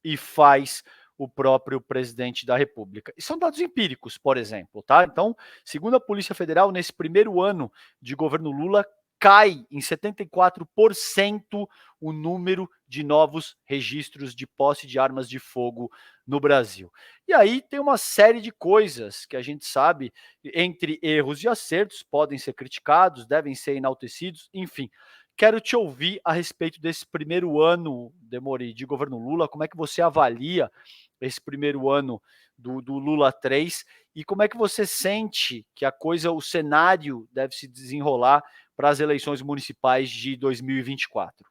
e faz o próprio presidente da República. E são dados empíricos, por exemplo, tá? Então, segundo a Polícia Federal, nesse primeiro ano de governo Lula, cai em 74% o número de novos registros de posse de armas de fogo no Brasil. E aí tem uma série de coisas que a gente sabe, entre erros e acertos, podem ser criticados, devem ser enaltecidos, enfim. Quero te ouvir a respeito desse primeiro ano, Demori, de governo Lula. Como é que você avalia esse primeiro ano do Lula 3 e como é que você sente que o cenário deve se desenrolar para as eleições municipais de 2024?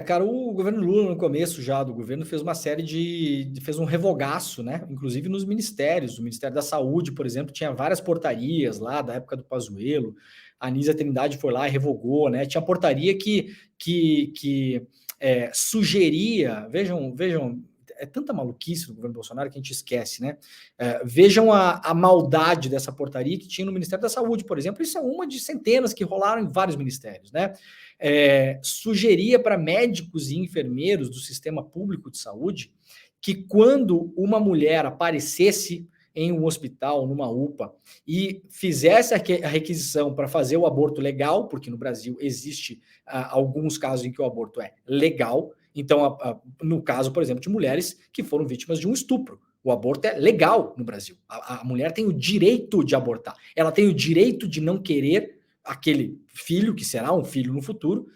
Cara, o governo Lula, no começo já do governo, fez uma série fez um revogaço, né? Inclusive nos ministérios. O Ministério da Saúde, por exemplo, tinha várias portarias lá da época do Pazuello. A Anísia Trindade foi lá e revogou, né? Tinha portaria que sugeria, vejam, é tanta maluquice no governo Bolsonaro que a gente esquece, né? Vejam a maldade dessa portaria que tinha no Ministério da Saúde, por exemplo. Isso é uma de centenas que rolaram em vários ministérios, né? Sugeria para médicos e enfermeiros do sistema público de saúde que quando uma mulher aparecesse em um hospital, numa UPA, e fizesse a requisição para fazer o aborto legal, porque no Brasil existe alguns casos em que o aborto é legal, então, no caso, por exemplo, de mulheres que foram vítimas de um estupro, o aborto é legal no Brasil. A mulher tem o direito de abortar, ela tem o direito de não querer aquele filho, que será um filho no futuro,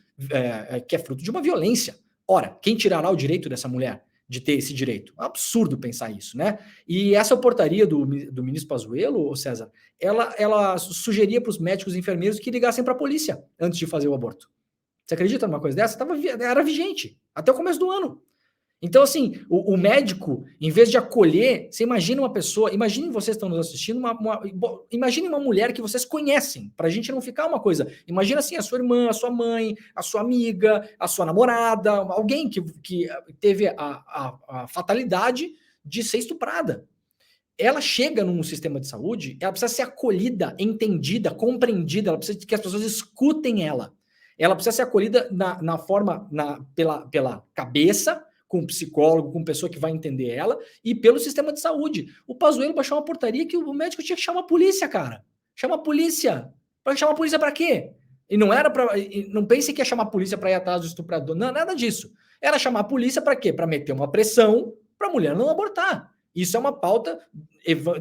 que é fruto de uma violência. Ora, quem tirará o direito dessa mulher de ter esse direito? É um absurdo pensar isso, né? E essa portaria do ministro Pazuello, César, ela sugeria para os médicos e enfermeiros que ligassem para a polícia antes de fazer o aborto. Você acredita numa coisa dessa? Era vigente até o começo do ano. Então, assim, o médico, em vez de acolher, você imagina uma pessoa, imaginem vocês que estão nos assistindo, imagine uma mulher que vocês conhecem, para a gente não ficar uma coisa. Imagina assim, a sua irmã, a sua mãe, a sua amiga, a sua namorada, alguém que teve a fatalidade de ser estuprada. Ela chega num sistema de saúde, ela precisa ser acolhida, entendida, compreendida, ela precisa que as pessoas escutem ela. Ela precisa ser acolhida pela cabeça, com psicólogo, com pessoa que vai entender ela, e pelo sistema de saúde. O Pazuello baixou uma portaria que o médico tinha que chamar a polícia, cara. Chama a polícia. Para chamar a polícia para quê? E não era para. Não pense que ia chamar a polícia para ir atrás do estuprador. Não, nada disso. Era chamar a polícia para quê? Para meter uma pressão para a mulher não abortar. Isso é uma pauta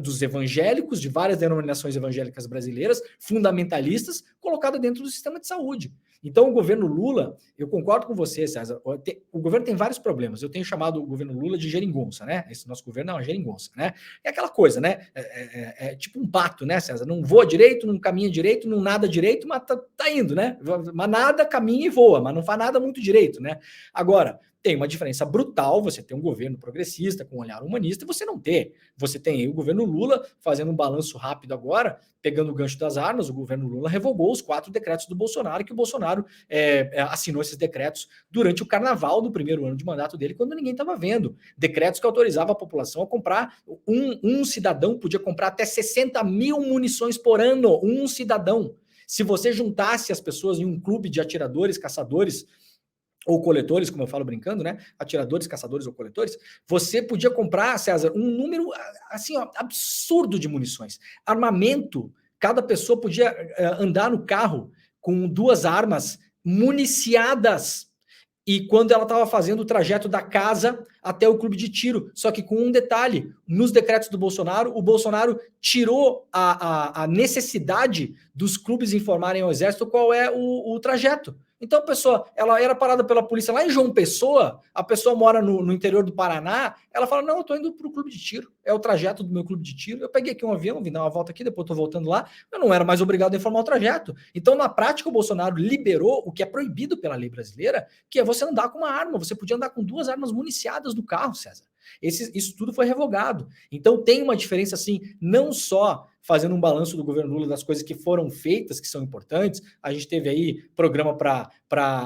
dos evangélicos, de várias denominações evangélicas brasileiras, fundamentalistas, colocada dentro do sistema de saúde. Então, o governo Lula, eu concordo com você, César, o governo tem vários problemas. Eu tenho chamado o governo Lula de geringonça, né? Esse nosso governo é uma geringonça, né? É aquela coisa, né? É tipo um pato, né, César? Não voa direito, não caminha direito, não nada direito, mas tá indo, né? Mas nada, caminha e voa, mas não faz nada muito direito, né? Agora, tem uma diferença brutal, você tem um governo progressista, com um olhar humanista, e você não ter. Você tem aí o governo Lula fazendo um balanço rápido agora, pegando o gancho das armas, o governo Lula revogou os 4 decretos do Bolsonaro, que o Bolsonaro assinou esses decretos durante o carnaval do primeiro ano de mandato dele, quando ninguém estava vendo. Decretos que autorizavam a população a comprar, um cidadão podia comprar até 60 mil munições por ano, um cidadão. Se você juntasse as pessoas em um clube de atiradores, caçadores, ou coletores, como eu falo brincando, né? Atiradores, caçadores ou coletores, você podia comprar, César, um número assim, ó, absurdo de munições. Armamento, cada pessoa podia andar no carro com 2 armas municiadas. E quando ela estava fazendo o trajeto da casa até o clube de tiro. Só que com um detalhe, nos decretos do Bolsonaro, o Bolsonaro tirou a necessidade dos clubes informarem ao Exército qual é o trajeto. Então a pessoa, ela era parada pela polícia lá em João Pessoa, a pessoa mora no interior do Paraná, ela fala, não, eu tô indo pro clube de tiro, é o trajeto do meu clube de tiro, eu peguei aqui um avião, vim dar uma volta aqui, depois tô voltando lá, eu não era mais obrigado a informar o trajeto. Então na prática o Bolsonaro liberou o que é proibido pela lei brasileira, que é você andar com uma arma, você podia andar com 2 armas municiadas do carro, César. Isso tudo foi revogado. Então tem uma diferença assim, não só fazendo um balanço do governo Lula das coisas que foram feitas, que são importantes. A gente teve aí programa para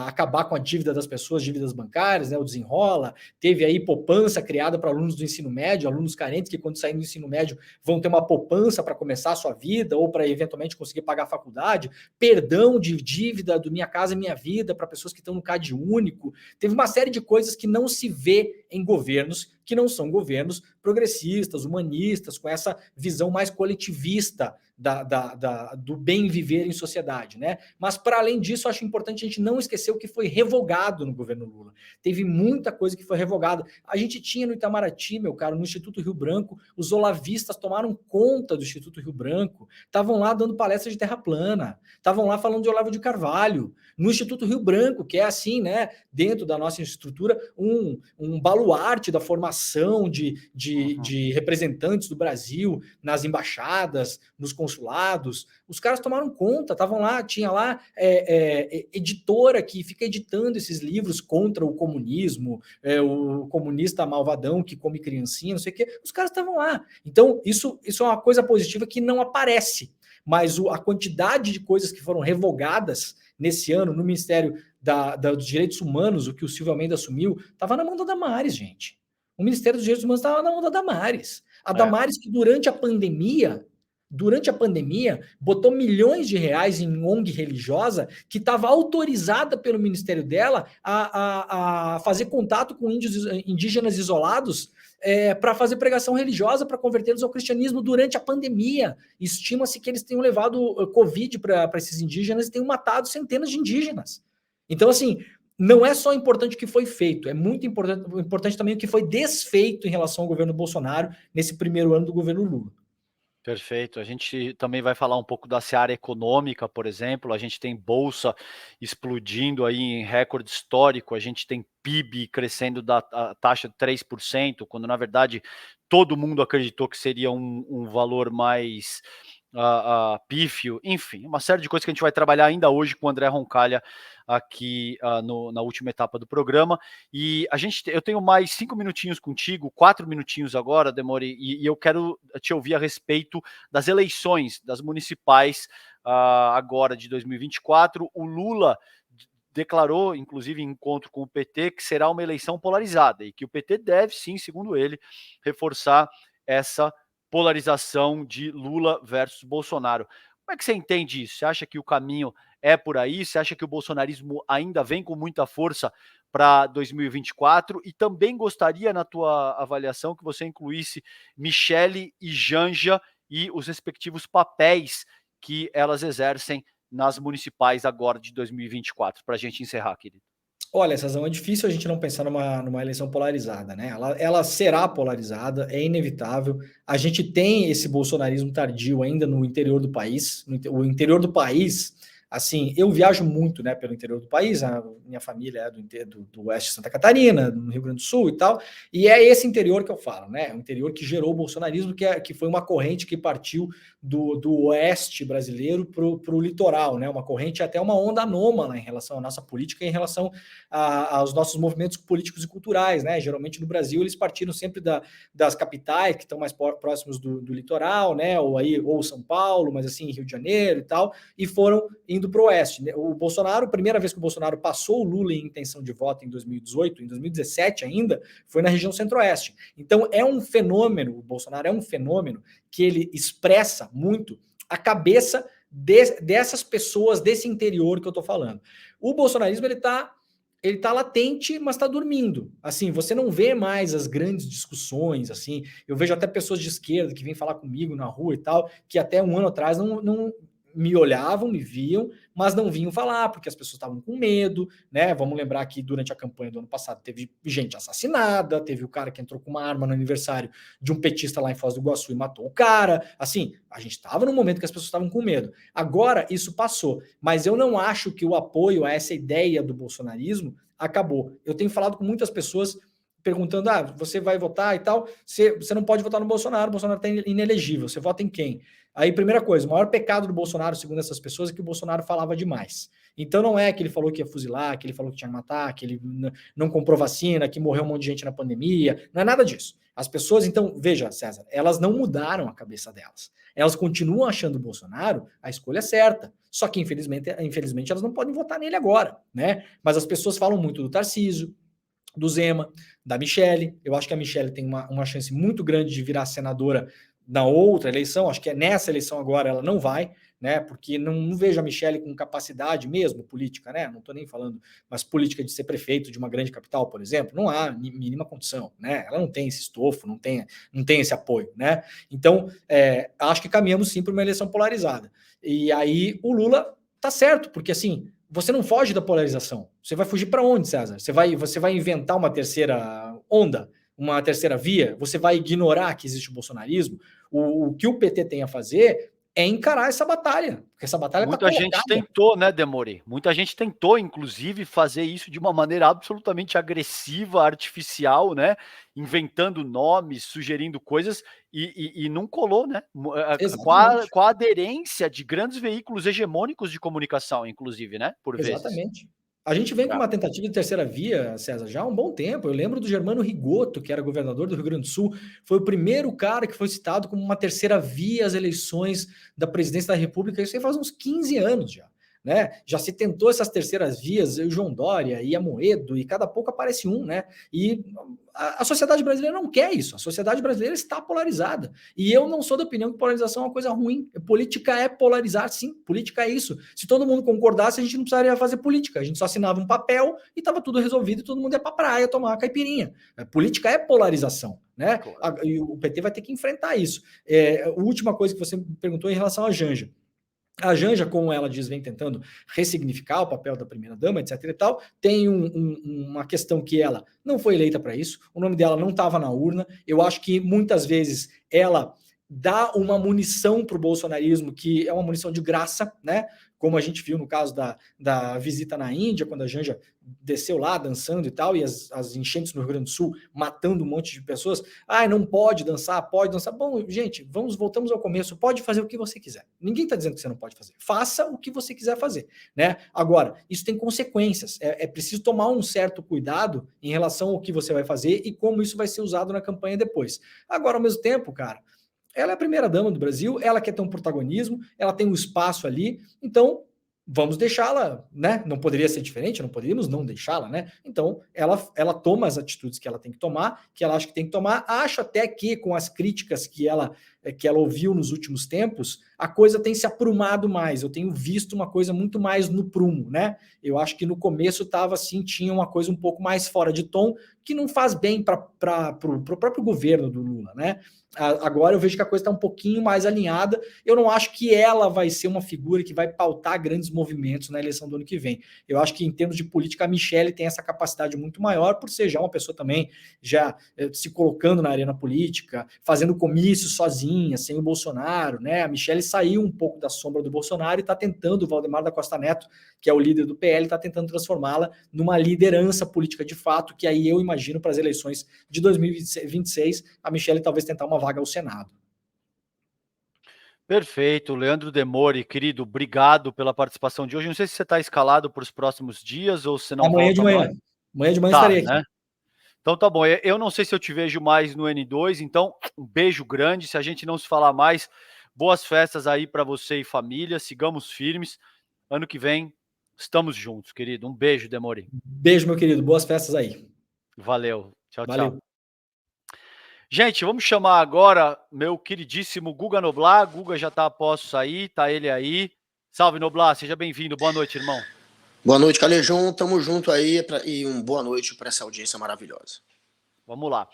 acabar com a dívida das pessoas, dívidas bancárias, né, o Desenrola. Teve aí poupança criada para alunos do ensino médio, alunos carentes que quando saírem do ensino médio vão ter uma poupança para começar a sua vida ou para eventualmente conseguir pagar a faculdade. Perdão de dívida do Minha Casa Minha Vida para pessoas que estão no CAD único. Teve uma série de coisas que não se vê em governos que não são governos progressistas, humanistas, com essa visão mais coletivista do bem viver em sociedade, né? Mas, para além disso, acho importante a gente não esquecer o que foi revogado no governo Lula. Teve muita coisa que foi revogada. A gente tinha no Itamaraty, meu caro, no Instituto Rio Branco, os olavistas tomaram conta do Instituto Rio Branco, estavam lá dando palestra de terra plana, estavam lá falando de Olavo de Carvalho. No Instituto Rio Branco, que é assim, né, dentro da nossa estrutura, um baluarte da formação de representantes do Brasil nas embaixadas, nos consulados. Os caras tomaram conta, estavam lá, tinha lá editora que fica editando esses livros contra o comunismo, o comunista malvadão que come criancinha, não sei o quê. Os caras estavam lá. Então, isso é uma coisa positiva que não aparece. Mas a quantidade de coisas que foram revogadas nesse ano no Ministério dos Direitos Humanos, o que o Silvio Almeida assumiu, estava na mão da Damares, gente. O Ministério dos Direitos Humanos estava na onda da Damares. A É. Damares que durante a pandemia, botou milhões de reais em ONG religiosa que estava autorizada pelo ministério dela a fazer contato com indígenas isolados para fazer pregação religiosa, para convertê-los ao cristianismo durante a pandemia. Estima-se que eles tenham levado Covid para esses indígenas e tenham matado centenas de indígenas. Então, assim, não é só importante o que foi feito, é muito importante também o que foi desfeito em relação ao governo Bolsonaro nesse primeiro ano do governo Lula. Perfeito. A gente também vai falar um pouco da seara econômica, por exemplo. A gente tem bolsa explodindo aí em recorde histórico, a gente tem PIB crescendo da taxa de 3%, quando na verdade todo mundo acreditou que seria um valor mais pífio, enfim, uma série de coisas que a gente vai trabalhar ainda hoje com o André Roncalha aqui na última etapa do programa. E eu tenho mais 5 minutinhos contigo, 4 minutinhos agora, Demore, e eu quero te ouvir a respeito das eleições, das municipais agora de 2024. O Lula declarou, inclusive em encontro com o PT, que será uma eleição polarizada e que o PT deve, sim, segundo ele, reforçar essa polarização de Lula versus Bolsonaro. Como é que você entende isso? Você acha que o caminho é por aí? Você acha que o bolsonarismo ainda vem com muita força para 2024? E também gostaria, na tua avaliação, que você incluísse Michele e Janja e os respectivos papéis que elas exercem nas municipais agora de 2024, para a gente encerrar, querido. Olha, Cezão, é difícil a gente não pensar numa eleição polarizada, né? Ela será polarizada, é inevitável. A gente tem esse bolsonarismo tardio ainda no interior do país. O interior do país, assim, eu viajo muito, né, pelo interior do país. A minha família é do oeste de Santa Catarina, no Rio Grande do Sul e tal. E é esse interior que eu falo, né? O interior que gerou o bolsonarismo, que foi uma corrente que partiu do oeste brasileiro para o litoral, né? Uma corrente, até uma onda anômala em relação à nossa política, em relação aos nossos movimentos políticos e culturais, né? Geralmente no Brasil eles partiram sempre das capitais que estão mais próximos do litoral, né? Ou São Paulo, mas assim Rio de Janeiro e tal, e foram indo para o oeste. O Bolsonaro, a primeira vez que o Bolsonaro passou o Lula em intenção de voto em 2018, em 2017 ainda, foi na região centro-oeste. Então é um fenômeno, o Bolsonaro é um fenômeno que ele expressa muito a cabeça dessas pessoas desse interior que eu estou falando. O bolsonarismo ele tá latente, mas está dormindo. Assim, você não vê mais as grandes discussões, assim. Eu vejo até pessoas de esquerda que vêm falar comigo na rua e tal, que até um ano atrás não me olhavam, me viam, mas não vinham falar, porque as pessoas estavam com medo, né? Vamos lembrar que durante a campanha do ano passado teve gente assassinada, teve o cara que entrou com uma arma no aniversário de um petista lá em Foz do Iguaçu e matou o cara. Assim, a gente estava num momento que as pessoas estavam com medo. Agora isso passou, mas eu não acho que o apoio a essa ideia do bolsonarismo acabou. Eu tenho falado com muitas pessoas perguntando, você vai votar e tal, você não pode votar no Bolsonaro, o Bolsonaro está inelegível, você vota em quem? Aí, primeira coisa, o maior pecado do Bolsonaro, segundo essas pessoas, é que o Bolsonaro falava demais. Então não é que ele falou que ia fuzilar, que ele falou que tinha que matar, que ele não comprou vacina, que morreu um monte de gente na pandemia, não é nada disso. As pessoas, então, veja, César, elas não mudaram a cabeça delas. Elas continuam achando o Bolsonaro a escolha certa. Só que, infelizmente, elas não podem votar nele agora, né? Mas as pessoas falam muito do Tarcísio, do Zema, da Michele. Eu acho que a Michele tem uma chance muito grande de virar senadora na outra eleição. Acho que é nessa eleição agora ela não vai, né? Porque não vejo a Michele com capacidade mesmo política, né? Não estou nem falando, mas política de ser prefeito de uma grande capital, por exemplo, não há mínima condição, né? Ela não tem esse estofo, não tem esse apoio, né? Então, acho que caminhamos sim para uma eleição polarizada. E aí o Lula tá certo, porque assim, você não foge da polarização. Você vai fugir para onde, César? Você vai inventar uma terceira onda, uma terceira via? Você vai ignorar que existe o bolsonarismo? O que o PT tem a fazer é encarar essa batalha, porque essa batalha está Muita gente colocada. tentou, né, Demore? Muita gente tentou, inclusive, fazer isso de uma maneira absolutamente agressiva, artificial, né? Inventando nomes, sugerindo coisas, e não colou, né? Exatamente. Com a aderência de grandes veículos hegemônicos de comunicação, inclusive, né? Por vezes. Exatamente. A gente vem com É. uma tentativa de terceira via, César, já há um bom tempo. Eu lembro do Germano Rigoto, que era governador do Rio Grande do Sul, foi o primeiro cara que foi citado como uma terceira via às eleições da presidência da República. Isso aí faz uns 15 anos já. né? Já se tentou essas terceiras vias, o João Dória e Amoedo, e cada pouco aparece um, né? E a sociedade brasileira não quer isso. A sociedade brasileira está polarizada. E eu não sou da opinião que polarização é uma coisa ruim. Política é polarizar, sim. Política é isso. Se todo mundo concordasse, a gente não precisaria fazer política. A gente só assinava um papel e estava tudo resolvido e todo mundo ia para a praia tomar uma caipirinha. Política é polarização, né? Claro. E o PT vai ter que enfrentar isso. A última coisa que você me perguntou em relação à Janja. A Janja, como ela diz, vem tentando ressignificar o papel da primeira-dama, etc. e tal, tem uma questão que ela não foi eleita para isso, o nome dela não estava na urna. Eu acho que muitas vezes ela dá uma munição para o bolsonarismo, que é uma munição de graça, né? Como a gente viu no caso da visita na Índia, quando a Janja desceu lá dançando e tal, e as enchentes no Rio Grande do Sul matando um monte de pessoas. Ah, não pode dançar, pode dançar. Bom, gente, voltamos ao começo. Pode fazer o que você quiser. Ninguém está dizendo que você não pode fazer. Faça o que você quiser fazer, né? Agora, isso tem consequências. É preciso tomar um certo cuidado em relação ao que você vai fazer e como isso vai ser usado na campanha depois. Agora, ao mesmo tempo, cara, ela é a primeira-dama do Brasil, ela quer ter um protagonismo, ela tem um espaço ali, então vamos deixá-la, né? Não poderia ser diferente, não poderíamos não deixá-la, né? Então, ela toma as atitudes que ela tem que tomar, que ela acha que tem que tomar. Acho até que, com as críticas que ela ouviu nos últimos tempos, a coisa tem se aprumado mais. Eu tenho visto uma coisa muito mais no prumo, né? Eu acho que no começo estava assim, tinha uma coisa um pouco mais fora de tom, que não faz bem para o próprio governo do Lula, né? Agora eu vejo que a coisa está um pouquinho mais alinhada. Eu não acho que ela vai ser uma figura que vai pautar grandes movimentos na eleição do ano que vem. Eu acho que, em termos de política, a Michelle tem essa capacidade muito maior, por ser já uma pessoa também já se colocando na arena política, fazendo comícios sozinha, sem o Bolsonaro, né? A Michelle saiu um pouco da sombra do Bolsonaro e está tentando, o Valdemar da Costa Neto, que é o líder do PL, está tentando transformá-la numa liderança política de fato, que aí eu imagino para as eleições de 2026, a Michelle talvez tentar uma vaga ao Senado. Perfeito, Leandro Demori, querido, obrigado pela participação de hoje. Não sei se você está escalado para os próximos dias ou se não Amanhã de volta manhã. mais. Amanhã de manhã Tá, estarei aqui. né? Então tá bom. Eu não sei se eu te vejo mais no N2, então um beijo grande. Se a gente não se falar mais, boas festas aí para você e família. Sigamos firmes. Ano que vem estamos juntos, querido. Um beijo, Demori. Beijo, meu querido. Boas festas aí. Valeu. Tchau, tchau. Valeu. Gente, vamos chamar agora meu queridíssimo Guga Noblar. Guga já está a posto sair, tá ele aí. Salve, Noblar, seja bem-vindo. Boa noite, irmão. Boa noite, Calejão. Tamo junto aí e boa noite para essa audiência maravilhosa. Vamos lá.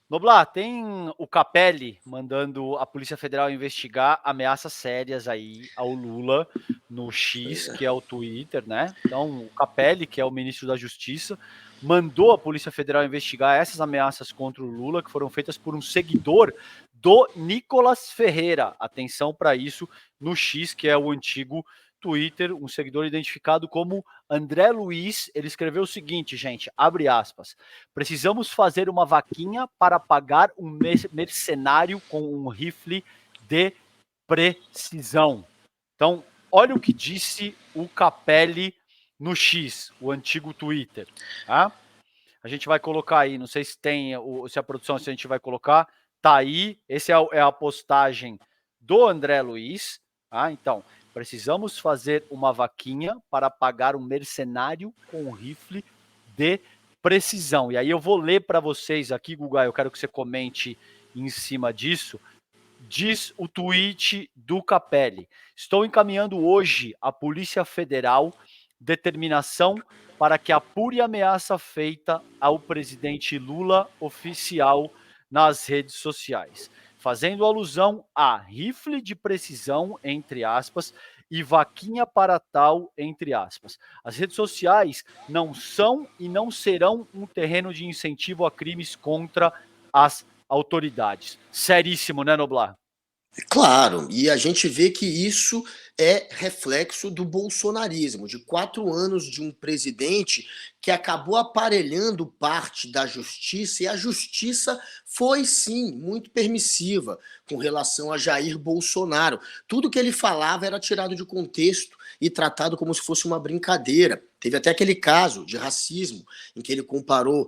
Noblar, tem o Capelli mandando a Polícia Federal investigar ameaças sérias aí ao Lula no X, que é o Twitter, né? Então, o Capelli, que é o ministro da Justiça, mandou a Polícia Federal investigar essas ameaças contra o Lula, que foram feitas por um seguidor do Nicolas Ferreira. Atenção para isso, no X, que é o antigo Twitter, um seguidor identificado como André Luiz. Ele escreveu o seguinte, gente, abre aspas: precisamos fazer uma vaquinha para pagar um mercenário com um rifle de precisão. Então, olha o que disse o Capelli no X, o antigo Twitter. Tá? A gente vai colocar aí, não sei se tem, se a produção, se a gente vai colocar, tá aí, esse é a postagem do André Luiz. Tá? Então, precisamos fazer uma vaquinha para pagar um mercenário com um rifle de precisão. E aí eu vou ler para vocês aqui, Guga, eu quero que você comente em cima disso. Diz o tweet do Capelli: estou encaminhando hoje à Polícia Federal determinação para que apure a ameaça feita ao presidente Lula oficial nas redes sociais, fazendo alusão a rifle de precisão, entre aspas, e vaquinha para tal, entre aspas. As redes sociais não são e não serão um terreno de incentivo a crimes contra as autoridades. Seríssimo, né, Noblar? Claro, e a gente vê que isso é reflexo do bolsonarismo, de 4 anos de um presidente que acabou aparelhando parte da justiça, e a justiça foi, sim, muito permissiva com relação a Jair Bolsonaro. Tudo que ele falava era tirado de contexto e tratado como se fosse uma brincadeira. Teve até aquele caso de racismo, em que ele comparou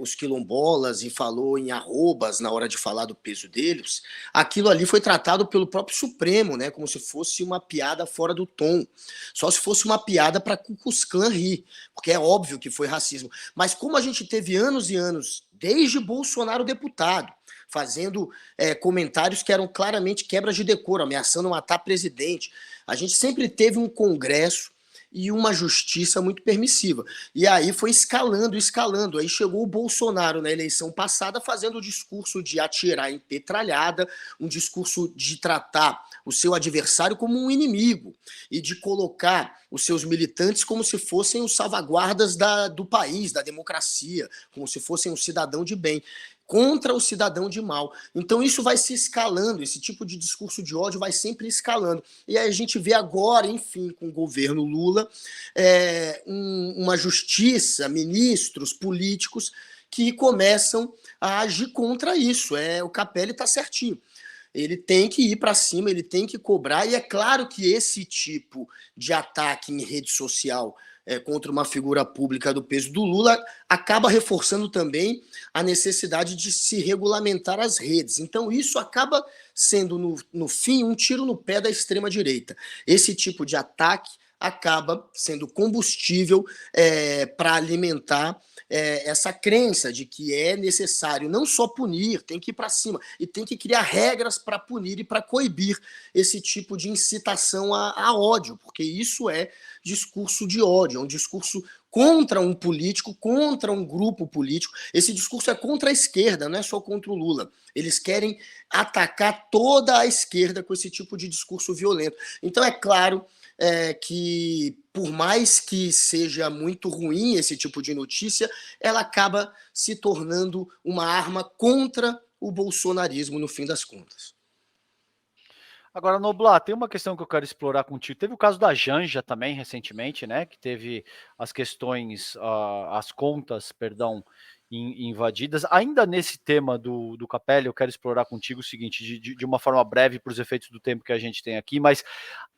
os quilombolas e falou em arrobas na hora de falar do peso deles. Aquilo ali foi tratado pelo próprio Supremo, né, como se fosse uma uma piada fora do tom, só se fosse uma piada para Ku Klux Klan rir, porque é óbvio que foi racismo. Mas como a gente teve anos e anos, desde Bolsonaro deputado, fazendo comentários que eram claramente quebras de decoro, ameaçando matar presidente, a gente sempre teve um Congresso e uma justiça muito permissiva. E aí foi escalando, escalando. Aí chegou o Bolsonaro na eleição passada fazendo o discurso de atirar em petralhada, um discurso de tratar o seu adversário como um inimigo e de colocar os seus militantes como se fossem os salvaguardas do país, da democracia, como se fossem um cidadão de bem contra o cidadão de mal. Então isso vai se escalando, esse tipo de discurso de ódio vai sempre escalando. E aí a gente vê agora, enfim, com o governo Lula, uma justiça, ministros, políticos que começam a agir contra isso. O Capelli está certinho. Ele tem que ir para cima, ele tem que cobrar, e é claro que esse tipo de ataque em rede social contra uma figura pública do peso do Lula acaba reforçando também a necessidade de se regulamentar as redes. Então isso acaba sendo, no fim, um tiro no pé da extrema-direita. Esse tipo de ataque acaba sendo combustível para alimentar essa crença de que é necessário não só punir, tem que ir para cima, e tem que criar regras para punir e para coibir esse tipo de incitação a ódio, porque isso é discurso de ódio, é um discurso contra um político, contra um grupo político. Esse discurso é contra a esquerda, não é só contra o Lula. Eles querem atacar toda a esquerda com esse tipo de discurso violento. Então é claro que, por mais que seja muito ruim esse tipo de notícia, ela acaba se tornando uma arma contra o bolsonarismo, no fim das contas. Agora, Noblar, tem uma questão que eu quero explorar contigo. Teve o caso da Janja também, recentemente, né? Que teve as questões, as contas, perdão, invadidas. Ainda nesse tema do Capelli, eu quero explorar contigo o seguinte, de uma forma breve, para os efeitos do tempo que a gente tem aqui, mas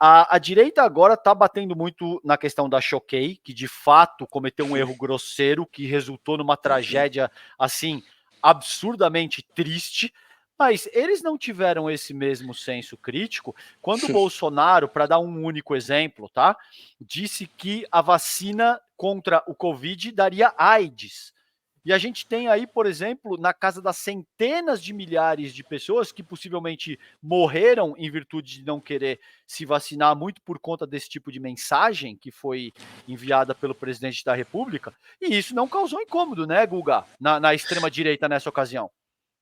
a direita agora está batendo muito na questão da Choquei, que de fato cometeu um erro grosseiro, que resultou numa tragédia, assim, absurdamente triste. Mas eles não tiveram esse mesmo senso crítico quando o Bolsonaro, para dar um único exemplo, tá, disse que a vacina contra o Covid daria AIDS. E a gente tem aí, por exemplo, na casa das centenas de milhares de pessoas que possivelmente morreram em virtude de não querer se vacinar, muito por conta desse tipo de mensagem que foi enviada pelo presidente da República. E isso não causou incômodo, né, Guga, na extrema-direita nessa ocasião.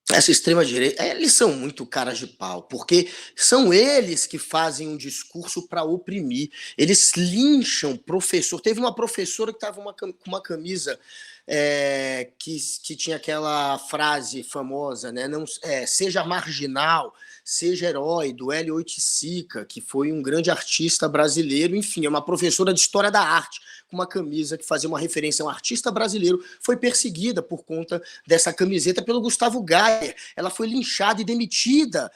Essa extrema-direita, eles são muito caras de pau, porque são eles que fazem um discurso para oprimir. Eles lincham professor. Teve uma professora que estava com uma camisa que tinha aquela frase famosa, né? Não, seja marginal, seja herói, do Hélio Oiticica, que foi um grande artista brasileiro. Enfim, é uma professora de História da Arte, com uma camisa que fazia uma referência a um artista brasileiro, foi perseguida por conta dessa camiseta pelo Gustavo Gayer. Ela foi linchada e demitida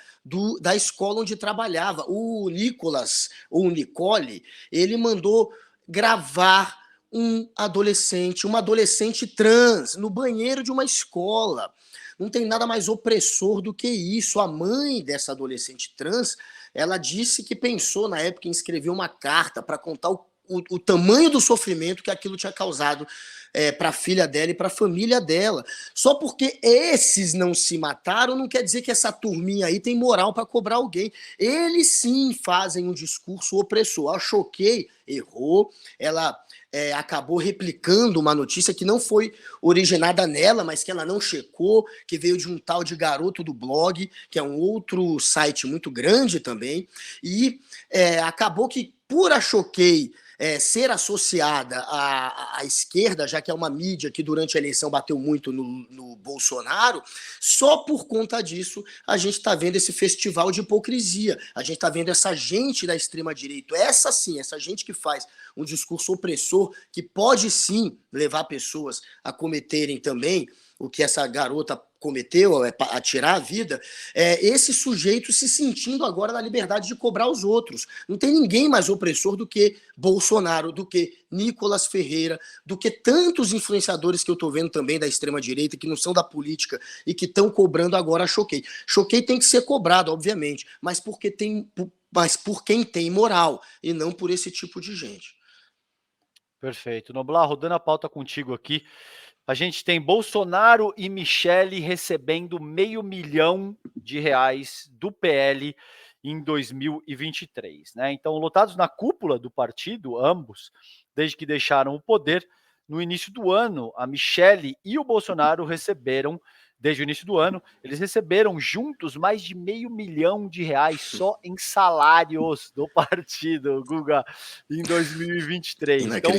da escola onde trabalhava. O Nicolas, ou o Nicole, ele mandou gravar uma adolescente trans, no banheiro de uma escola. Não tem nada mais opressor do que isso. A mãe dessa adolescente trans, ela disse que pensou na época em escrever uma carta para contar o tamanho do sofrimento que aquilo tinha causado para a filha dela e para a família dela. Só porque esses não se mataram, não quer dizer que essa turminha aí tem moral para cobrar alguém. Eles sim fazem um discurso opressor. A Choquei errou, ela acabou replicando uma notícia que não foi originada nela, mas que ela não checou, que veio de um tal de Garoto do Blog, que é um outro site muito grande também, e acabou que, por a Choquei ser associada à esquerda, já que é uma mídia que durante a eleição bateu muito no Bolsonaro, só por conta disso a gente está vendo esse festival de hipocrisia, a gente está vendo essa gente da extrema-direita, essa sim, essa gente que faz um discurso opressor, que pode sim levar pessoas a cometerem também o que essa garota cometeu, a tirar a vida, esse sujeito se sentindo agora na liberdade de cobrar os outros. Não tem ninguém mais opressor do que Bolsonaro, do que Nicolas Ferreira, do que tantos influenciadores que eu estou vendo também da extrema-direita, que não são da política e que estão cobrando agora a Choquei. Choquei tem que ser cobrado, obviamente, mas por quem tem moral e não por esse tipo de gente. Perfeito. Noblar, rodando a pauta contigo aqui. A gente tem Bolsonaro e Michele recebendo R$500 mil do PL em 2023, né? Então, lotados na cúpula do partido, ambos, desde que deixaram o poder, no início do ano, a Michele e o Bolsonaro receberam, desde o início do ano, eles receberam juntos mais de R$500 mil só em salários do partido, Guga, em 2023. Então,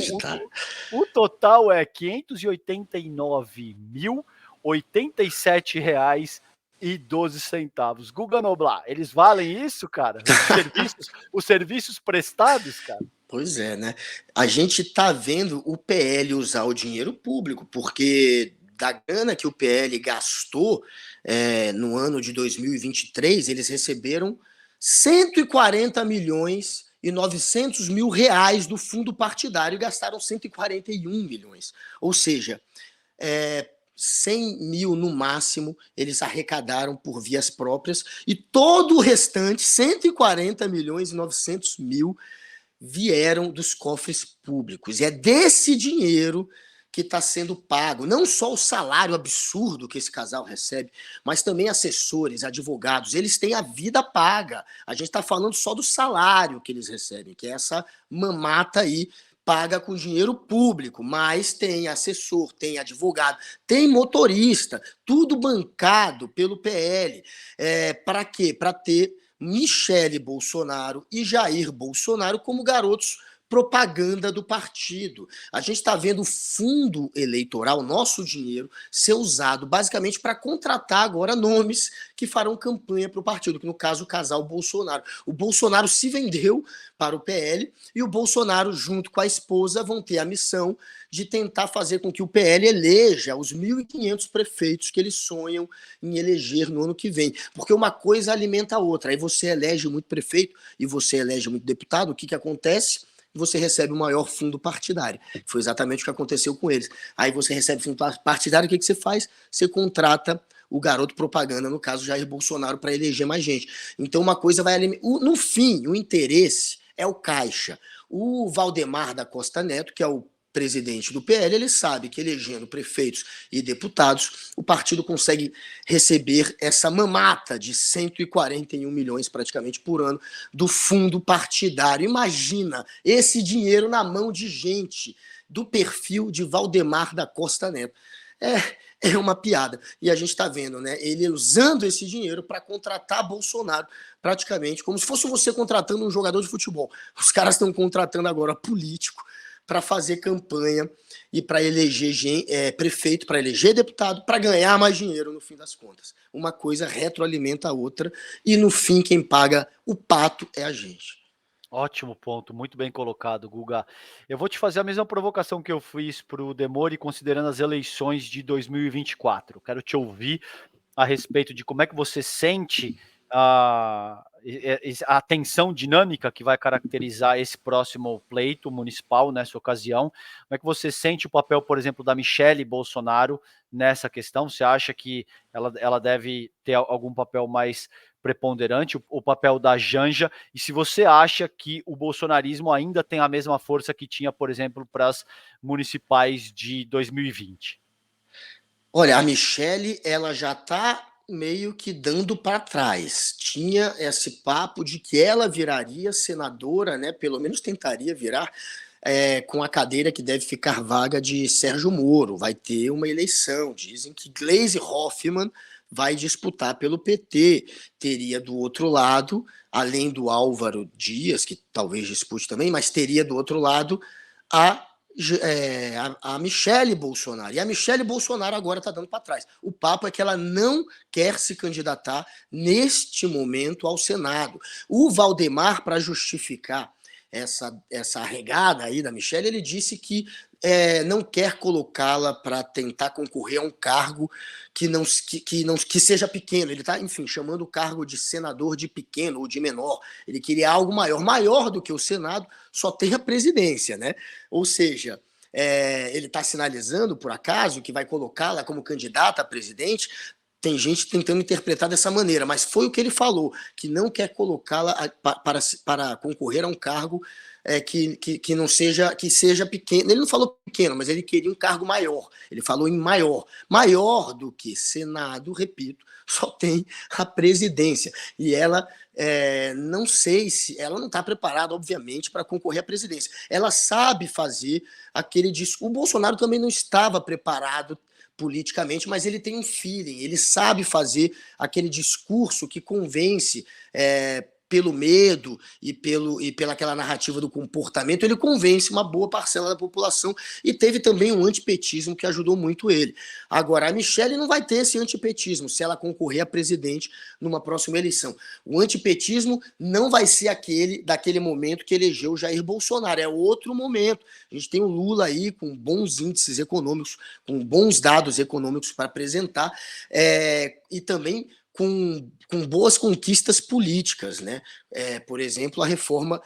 o total é R$589.087,12. Guga Noblar, eles valem isso, cara? Os serviços prestados, cara? Pois é, né? A gente tá vendo o PL usar o dinheiro público, porque da grana que o PL gastou no ano de 2023, eles receberam 140.900.000 reais do fundo partidário e gastaram 141 milhões. Ou seja, 100 mil no máximo eles arrecadaram por vias próprias e todo o restante, 140.900.000, vieram dos cofres públicos. E é desse dinheiro que está sendo pago, não só o salário absurdo que esse casal recebe, mas também assessores, advogados, eles têm a vida paga. A gente está falando só do salário que eles recebem, que é essa mamata aí, paga com dinheiro público, mas tem assessor, tem advogado, tem motorista, tudo bancado pelo PL. Para quê? Para ter Michele Bolsonaro e Jair Bolsonaro como garotos propaganda do partido. A gente está vendo o fundo eleitoral, nosso dinheiro, ser usado basicamente para contratar agora nomes que farão campanha para o partido, que no caso o casal Bolsonaro. O Bolsonaro se vendeu para o PL e o Bolsonaro, junto com a esposa, vão ter a missão de tentar fazer com que o PL eleja os 1.500 prefeitos que eles sonham em eleger no ano que vem. Porque uma coisa alimenta a outra. Aí você elege muito prefeito e você elege muito deputado, o que acontece? Você recebe o maior fundo partidário. Foi exatamente o que aconteceu com eles. Aí você recebe fundo partidário, o que você faz? Você contrata o garoto propaganda, no caso Jair Bolsonaro, para eleger mais gente. Então uma coisa vai alimentar. No fim, o interesse é o caixa. O Valdemar da Costa Neto, que é o presidente do PL, ele sabe que elegendo prefeitos e deputados, o partido consegue receber essa mamata de 141 milhões praticamente por ano do fundo partidário. Imagina esse dinheiro na mão de gente do perfil de Valdemar da Costa Neto. É uma piada. E a gente está vendo, né, ele usando esse dinheiro para contratar Bolsonaro, praticamente, como se fosse você contratando um jogador de futebol. Os caras estão contratando agora político para fazer campanha e para eleger prefeito, para eleger deputado, para ganhar mais dinheiro no fim das contas. Uma coisa retroalimenta a outra e no fim quem paga o pato é a gente. Ótimo ponto, muito bem colocado, Guga. Eu vou te fazer a mesma provocação que eu fiz para o Demore, considerando as eleições de 2024. Quero te ouvir a respeito de como é que você sente a tensão dinâmica que vai caracterizar esse próximo pleito municipal nessa ocasião. Como é que você sente o papel, por exemplo, da Michele Bolsonaro nessa questão? Você acha que ela deve ter algum papel mais preponderante, o papel da Janja, e se você acha que o bolsonarismo ainda tem a mesma força que tinha, por exemplo, para as municipais de 2020? Olha, a Michele, ela já está meio que dando para trás. Tinha esse papo de que ela viraria senadora, né? Pelo menos tentaria virar, com a cadeira que deve ficar vaga de Sérgio Moro. Vai ter uma eleição. Dizem que Gleisi Hoffmann vai disputar pelo PT. Teria do outro lado, além do Álvaro Dias, que talvez dispute também, mas teria do outro lado a Michele Bolsonaro. E a Michele Bolsonaro agora está dando para trás. O papo é que ela não quer se candidatar neste momento ao Senado. O Valdemar, para justificar essa arregada aí da Michele, ele disse que não quer colocá-la para tentar concorrer a um cargo que seja pequeno. Ele está, enfim, chamando o cargo de senador de pequeno ou de menor. Ele queria algo maior do que o Senado, só tem a presidência, né? Ou seja, ele está sinalizando, por acaso, que vai colocá-la como candidata a presidente. Tem gente tentando interpretar dessa maneira, mas foi o que ele falou, que não quer colocá-la para concorrer a um cargo que não seja, que seja pequeno. Ele não falou pequeno, mas ele queria um cargo maior. Ele falou em maior. Maior do que Senado, repito, só tem a presidência. E ela, não sei se... Ela não está preparada, obviamente, para concorrer à presidência. Ela sabe fazer aquele discurso. O Bolsonaro também não estava preparado politicamente, mas ele tem um feeling, ele sabe fazer aquele discurso que convence pelo medo e pela aquela narrativa do comportamento, ele convence uma boa parcela da população, e teve também um antipetismo que ajudou muito ele. Agora, a Michelle não vai ter esse antipetismo se ela concorrer a presidente numa próxima eleição. O antipetismo não vai ser daquele momento que elegeu Jair Bolsonaro, é outro momento. A gente tem o Lula aí com bons índices econômicos, com bons dados econômicos para apresentar, e também com boas conquistas políticas, né? Por exemplo, a reforma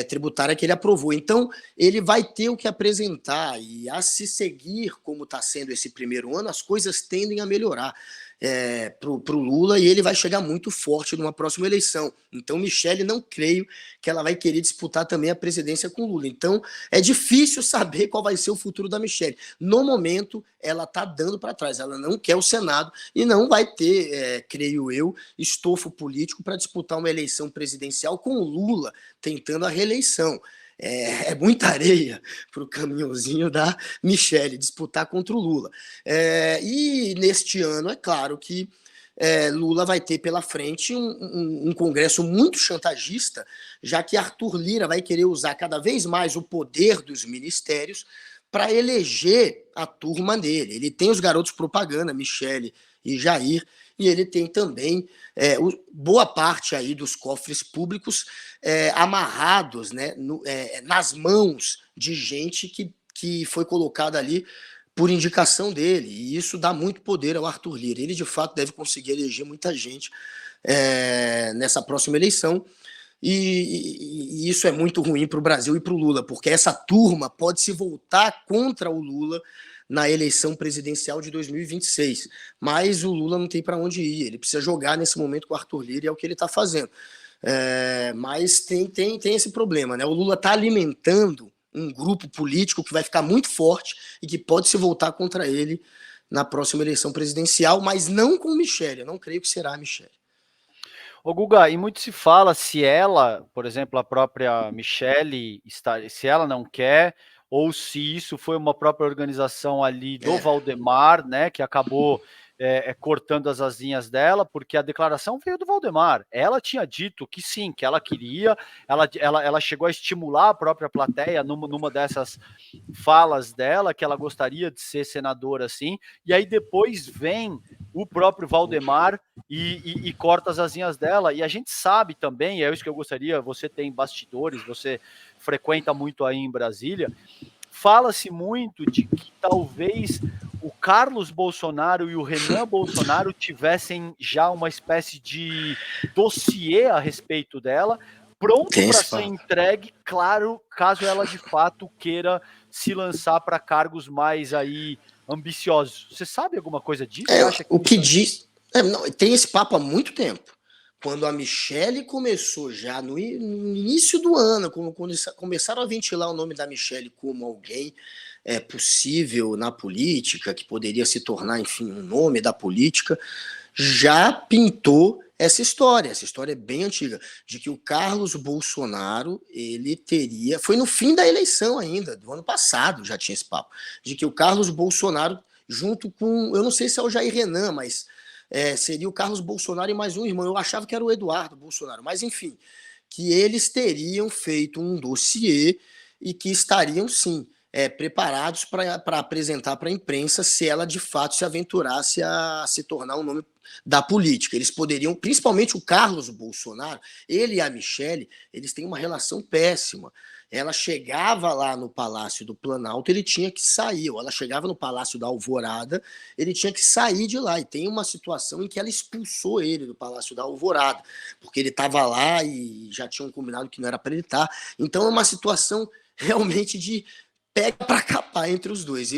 tributária que ele aprovou. Então, ele vai ter o que apresentar, e a se seguir como está sendo esse primeiro ano, as coisas tendem a melhorar para o Lula, e ele vai chegar muito forte numa próxima eleição. Então, Michelle, não creio que ela vai querer disputar também a presidência com o Lula. Então, é difícil saber qual vai ser o futuro da Michelle. No momento, ela está dando para trás. Ela não quer o Senado e não vai ter, creio eu, estofo político para disputar uma eleição presidencial com o Lula tentando a reeleição. É muita areia para o caminhãozinho da Michelle disputar contra o Lula. E neste ano, é claro que Lula vai ter pela frente um Congresso muito chantagista, já que Arthur Lira vai querer usar cada vez mais o poder dos ministérios para eleger a turma dele. Ele tem os garotos propaganda, Michelle e Jair, e ele tem também boa parte aí dos cofres públicos amarrados, né, nas mãos de gente que foi colocada ali por indicação dele, e isso dá muito poder ao Arthur Lira. Ele, de fato, deve conseguir eleger muita gente nessa próxima eleição, e isso é muito ruim para o Brasil e para o Lula, porque essa turma pode se voltar contra o Lula na eleição presidencial de 2026, mas o Lula não tem para onde ir, ele precisa jogar nesse momento com o Arthur Lira, e é o que ele está fazendo. Mas tem esse problema, né? O Lula está alimentando um grupo político que vai ficar muito forte e que pode se voltar contra ele na próxima eleição presidencial, mas não com Michelle. Eu não creio que será a Michelle. Ô Guga, e muito se fala se ela, por exemplo, a própria Michelle, se ela não quer, ou se isso foi uma própria organização ali do Valdemar, né, que acabou cortando as asinhas dela, porque a declaração veio do Valdemar. Ela tinha dito que sim, que ela queria, ela chegou a estimular a própria plateia numa dessas falas dela, que ela gostaria de ser senadora, assim, e aí depois vem o próprio Valdemar e corta as asinhas dela, e a gente sabe também, é isso que eu gostaria, você tem bastidores, você frequenta muito aí em Brasília, fala-se muito de que talvez o Carlos Bolsonaro e o Renan Bolsonaro tivessem já uma espécie de dossiê a respeito dela, pronto para ser entregue, claro, caso ela de fato queira se lançar para cargos mais aí ambiciosos. Você sabe alguma coisa disso? O que diz... não, tem esse papo há muito tempo. Quando a Michelle começou já no início do ano, quando começaram a ventilar o nome da Michelle como alguém possível na política, que poderia se tornar, enfim, um nome da política, já pintou essa história é bem antiga, de que o Carlos Bolsonaro, ele teria, foi no fim da eleição ainda, do ano passado já tinha esse papo, de que o Carlos Bolsonaro, junto com, eu não sei se é o Jair Renan, mas seria o Carlos Bolsonaro e mais um irmão, eu achava que era o Eduardo Bolsonaro, mas enfim, que eles teriam feito um dossiê e que estariam sim preparados para apresentar para a imprensa se ela de fato se aventurasse a se tornar um nome da política. Eles poderiam, principalmente o Carlos Bolsonaro, ele e a Michelle, eles têm uma relação péssima. ela chegava lá no Palácio do Planalto, ele tinha que sair, ou ela chegava no Palácio da Alvorada, ele tinha que sair de lá. E tem uma situação em que ela expulsou ele do Palácio da Alvorada, porque ele estava lá e já tinham combinado que não era para ele estar. Então é uma situação realmente de pega para capar entre os dois.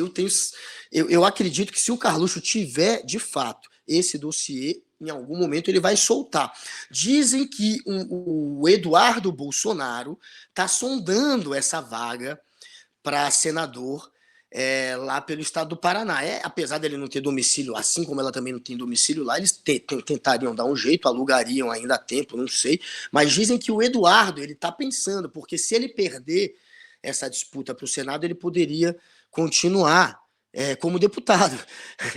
Eu acredito que se o Carluxo tiver, de fato, esse dossiê, em algum momento ele vai soltar. Dizem que o Eduardo Bolsonaro está sondando essa vaga para senador lá pelo estado do Paraná. Apesar dele não ter domicílio, assim como ela também não tem domicílio lá, eles tentariam dar um jeito, alugariam ainda a tempo, não sei. Mas dizem que o Eduardo ele está pensando, porque se ele perder essa disputa para o Senado, ele poderia continuar como deputado.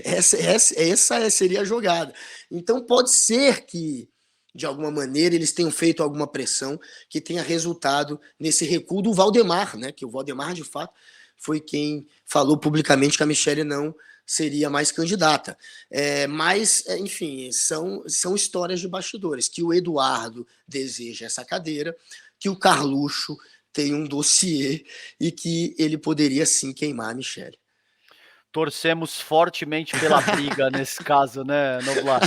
Essa seria a jogada. Então pode ser que, de alguma maneira, eles tenham feito alguma pressão que tenha resultado nesse recuo do Valdemar, né? Que o Valdemar, de fato, foi quem falou publicamente que a Michelle não seria mais candidata. Mas, enfim, são histórias de bastidores, que o Eduardo deseja essa cadeira, que o Carluxo tem um dossiê e que ele poderia sim queimar a Michelle. Torcemos fortemente pela briga nesse caso, né, Noblar?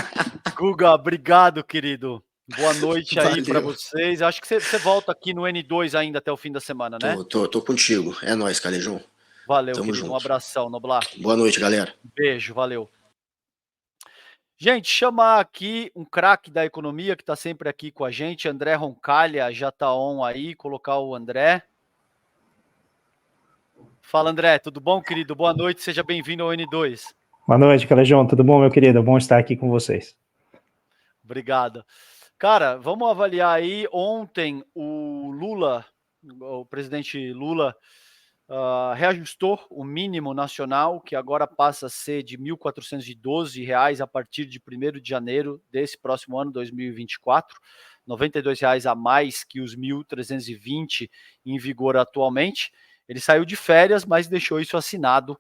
Guga, obrigado, querido. Boa noite aí para vocês. Acho que você volta aqui no N2 ainda até o fim da semana, né? Tô contigo. É nóis, Calejão. Valeu, Tamo querido. junto. Um abração, Noblar. Boa noite, galera. Beijo, valeu. Gente, chamar aqui um craque da economia que está sempre aqui com a gente, André Roncalha, já está on aí, colocar o André. Fala, André, tudo bom, querido? Boa noite, seja bem-vindo ao N2. Boa noite, Calejão, tudo bom, meu querido? Bom estar aqui com vocês. Obrigado. Cara, vamos avaliar aí, ontem o Lula, o presidente Lula, reajustou o mínimo nacional, que agora passa a ser de R$ 1.412 a partir de 1º de janeiro desse próximo ano, 2024, R$ 92 a mais que os 1.320 em vigor atualmente. Ele saiu de férias, mas deixou isso assinado,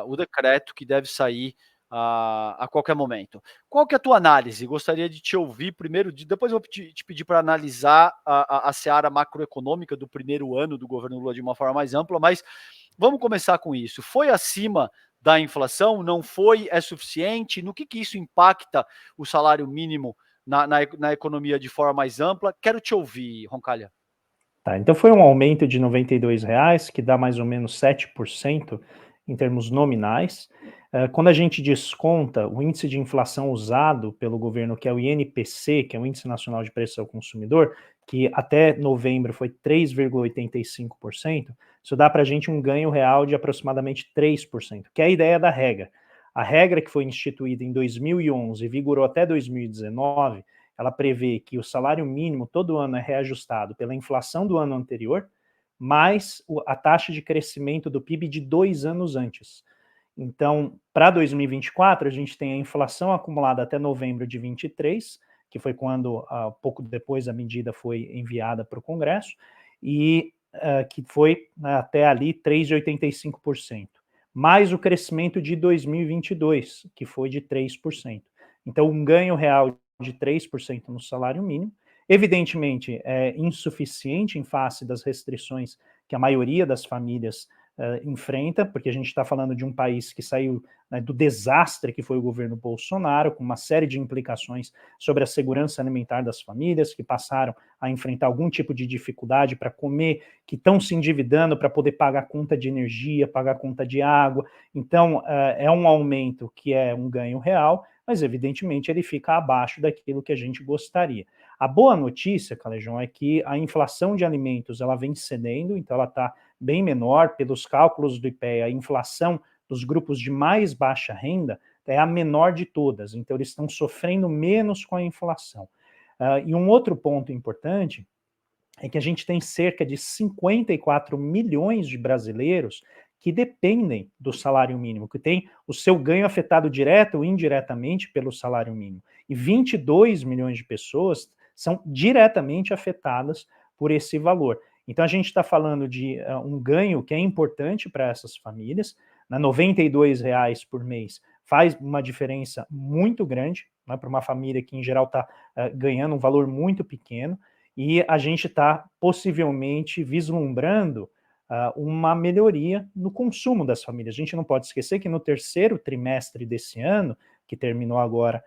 o decreto que deve sair a qualquer momento. Qual que é a tua análise? Gostaria de te ouvir primeiro, depois eu vou te pedir para analisar a seara macroeconômica do primeiro ano do governo Lula de uma forma mais ampla, mas vamos começar com isso. Foi acima da inflação? Não foi? É suficiente? No que isso impacta o salário mínimo na economia de forma mais ampla? Quero te ouvir, Roncalha. Tá, então foi um aumento de R$ 92, que dá mais ou menos 7% em termos nominais. Quando a gente desconta o índice de inflação usado pelo governo, que é o INPC, que é o Índice Nacional de Preços ao Consumidor, que até novembro foi 3,85%, isso dá para a gente um ganho real de aproximadamente 3%, que é a ideia da regra. A regra que foi instituída em 2011 e vigorou até 2019, ela prevê que o salário mínimo todo ano é reajustado pela inflação do ano anterior, mais a taxa de crescimento do PIB de 2 anos antes. Então, para 2024, a gente tem a inflação acumulada até novembro de 23, que foi quando, pouco depois, a medida foi enviada para o Congresso, e que foi até ali 3,85%, mais o crescimento de 2022, que foi de 3%. Então, um ganho real de 3% no salário mínimo. Evidentemente, é insuficiente em face das restrições que a maioria das famílias enfrenta, porque a gente está falando de um país que saiu do desastre que foi o governo Bolsonaro, com uma série de implicações sobre a segurança alimentar das famílias, que passaram a enfrentar algum tipo de dificuldade para comer, que estão se endividando para poder pagar conta de energia, pagar conta de água. Então, é um aumento que é um ganho real, mas evidentemente ele fica abaixo daquilo que a gente gostaria. A boa notícia, Calejão, é que a inflação de alimentos ela vem cedendo, então ela está bem menor. Pelos cálculos do IPEA, a inflação dos grupos de mais baixa renda é a menor de todas, então eles estão sofrendo menos com a inflação. E um outro ponto importante é que a gente tem cerca de 54 milhões de brasileiros que dependem do salário mínimo, que tem o seu ganho afetado direto ou indiretamente pelo salário mínimo. E 22 milhões de pessoas são diretamente afetadas por esse valor. Então a gente está falando de um ganho que é importante para essas famílias, R$ 92 por mês faz uma diferença muito grande, né, para uma família que em geral está ganhando um valor muito pequeno. e a gente está possivelmente vislumbrando uma melhoria no consumo das famílias. A gente não pode esquecer que no terceiro trimestre desse ano, que terminou agora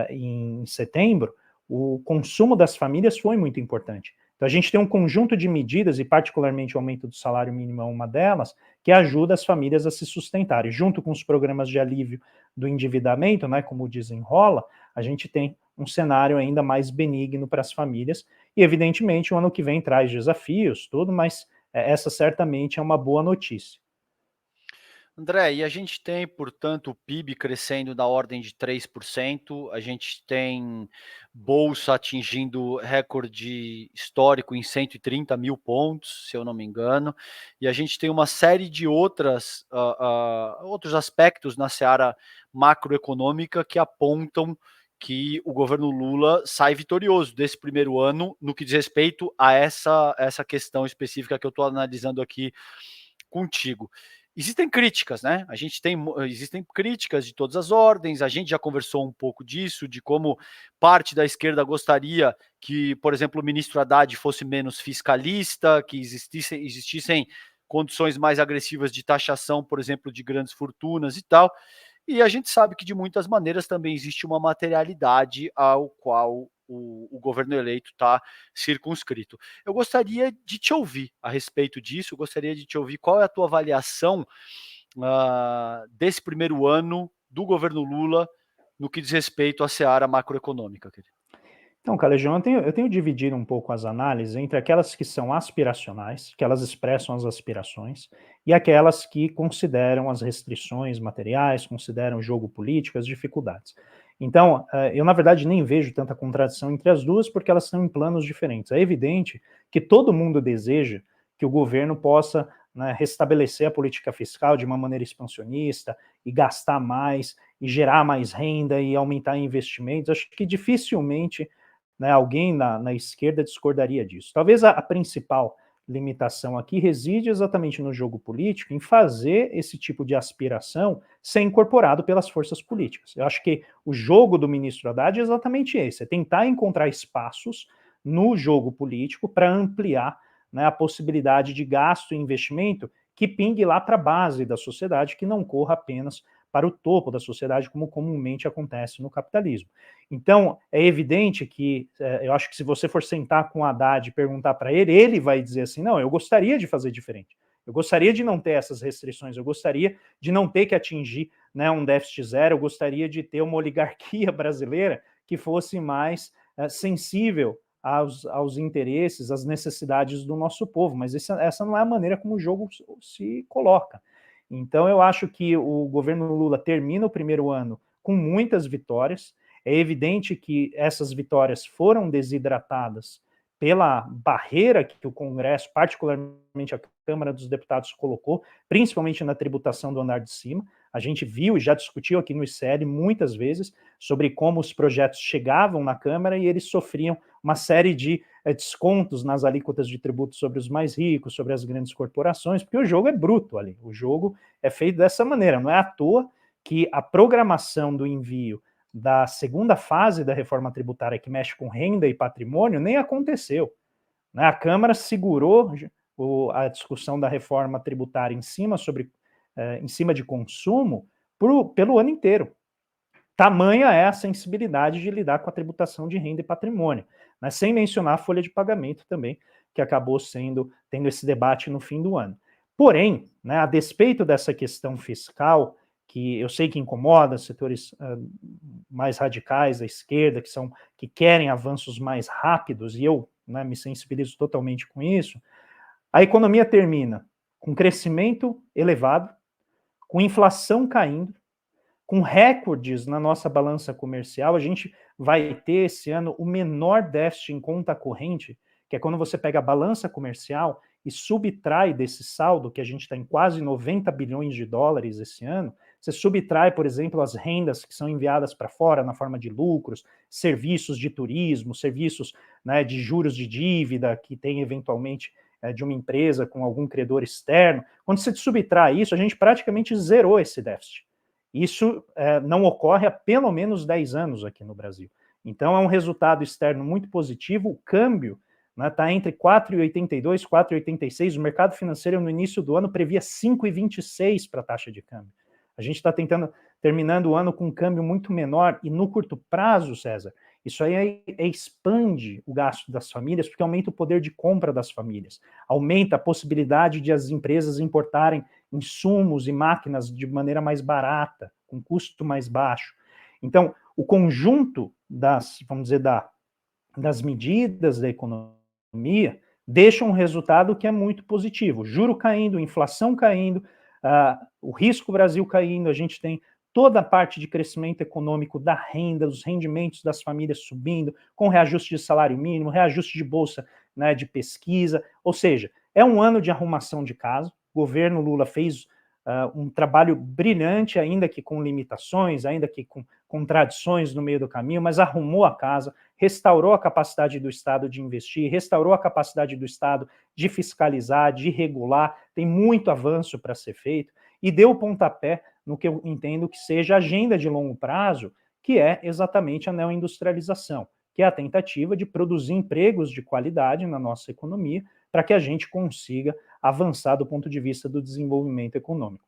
em setembro, o consumo das famílias foi muito importante. Então a gente tem um conjunto de medidas, e particularmente o aumento do salário mínimo é uma delas, que ajuda as famílias a se sustentarem. Junto com os programas de alívio do endividamento, né, como o Desenrola, a gente tem um cenário ainda mais benigno para as famílias, e evidentemente o ano que vem traz desafios, tudo, mas essa certamente é uma boa notícia. André, e a gente tem, portanto, o PIB crescendo na ordem de 3%, a gente tem Bolsa atingindo recorde histórico em 130 mil pontos, se eu não me engano, e a gente tem uma série de outros aspectos na seara macroeconômica que apontam que o governo Lula sai vitorioso desse primeiro ano no que diz respeito a essa questão específica que eu estou analisando aqui contigo. Existem críticas, né? Existem críticas de todas as ordens, a gente já conversou um pouco disso, de como parte da esquerda gostaria que, por exemplo, o ministro Haddad fosse menos fiscalista, que existissem condições mais agressivas de taxação, por exemplo, de grandes fortunas e tal. E a gente sabe que, de muitas maneiras, também existe uma materialidade ao qual o governo eleito está circunscrito. Eu gostaria de te ouvir a respeito disso, eu gostaria de te ouvir qual é a tua avaliação desse primeiro ano do governo Lula no que diz respeito à seara macroeconômica, querido. Então, Calejão, eu tenho dividido um pouco as análises entre aquelas que são aspiracionais, que elas expressam as aspirações, e aquelas que consideram as restrições materiais, consideram o jogo político, as dificuldades. Então, eu, na verdade, nem vejo tanta contradição entre as duas, porque elas estão em planos diferentes. É evidente que todo mundo deseja que o governo possa, né, restabelecer a política fiscal de uma maneira expansionista e gastar mais, e gerar mais renda e aumentar investimentos. Acho que dificilmente, né, alguém na esquerda discordaria disso. Talvez a principal limitação aqui reside exatamente no jogo político, em fazer esse tipo de aspiração ser incorporado pelas forças políticas. Eu acho que o jogo do ministro Haddad é exatamente esse, é tentar encontrar espaços no jogo político para ampliar, né, a possibilidade de gasto e investimento que pingue lá para a base da sociedade, que não corra apenas para o topo da sociedade, como comumente acontece no capitalismo. Então, é evidente que, eu acho que se você for sentar com o Haddad e perguntar para ele, ele vai dizer assim, não, eu gostaria de fazer diferente, eu gostaria de não ter essas restrições, eu gostaria de não ter que atingir, né, um déficit zero, eu gostaria de ter uma oligarquia brasileira que fosse mais sensível aos interesses, às necessidades do nosso povo, mas essa não é a maneira como o jogo se coloca. Então, eu acho que o governo Lula termina o primeiro ano com muitas vitórias. É evidente que essas vitórias foram desidratadas pela barreira que o Congresso, particularmente a Câmara dos Deputados, colocou, principalmente na tributação do andar de cima. A gente viu e já discutiu aqui no ICL muitas vezes sobre como os projetos chegavam na Câmara e eles sofriam uma série de descontos nas alíquotas de tributo sobre os mais ricos, sobre as grandes corporações, porque o jogo é bruto ali, o jogo é feito dessa maneira, não é à toa que a programação do envio da segunda fase da reforma tributária que mexe com renda e patrimônio nem aconteceu, né? A Câmara segurou a discussão da reforma tributária em cima de consumo pelo ano inteiro. Tamanha é a sensibilidade de lidar com a tributação de renda e patrimônio, né? Sem mencionar a folha de pagamento também, que acabou tendo esse debate no fim do ano. Porém, né, a despeito dessa questão fiscal, que eu sei que incomoda setores mais radicais da esquerda, que querem avanços mais rápidos, e eu, né, me sensibilizo totalmente com isso, a economia termina com crescimento elevado, com inflação caindo, com recordes na nossa balança comercial. A gente vai ter esse ano o menor déficit em conta corrente, que é quando você pega a balança comercial e subtrai desse saldo, que a gente está em quase 90 bilhões de dólares esse ano, você subtrai, por exemplo, as rendas que são enviadas para fora na forma de lucros, serviços de turismo, serviços, né, de juros de dívida que tem eventualmente de uma empresa com algum credor externo. Quando você subtrai isso, a gente praticamente zerou esse déficit. Isso não ocorre há pelo menos 10 anos aqui no Brasil. Então, é um resultado externo muito positivo. O câmbio, né? Está entre 4,82 e 4,86. O mercado financeiro no início do ano previa 5,26 para a taxa de câmbio. A gente está terminando o ano com um câmbio muito menor, e no curto prazo, César, isso aí expande o gasto das famílias, porque aumenta o poder de compra das famílias, aumenta a possibilidade de as empresas importarem insumos e máquinas de maneira mais barata, com custo mais baixo. Então, o conjunto vamos dizer, das medidas da economia deixa um resultado que é muito positivo. Juro caindo, inflação caindo, o risco Brasil caindo, a gente tem toda a parte de crescimento econômico da renda, dos rendimentos das famílias subindo, com reajuste de salário mínimo, reajuste de bolsa, né, de pesquisa, ou seja, é um ano de arrumação de casa. O governo Lula fez um trabalho brilhante, ainda que com limitações, ainda que com contradições no meio do caminho, mas arrumou a casa, restaurou a capacidade do Estado de investir, restaurou a capacidade do Estado de fiscalizar, de regular, tem muito avanço para ser feito, e deu o pontapé no que eu entendo que seja a agenda de longo prazo, que é exatamente a neoindustrialização, que é a tentativa de produzir empregos de qualidade na nossa economia, para que a gente consiga avançar do ponto de vista do desenvolvimento econômico.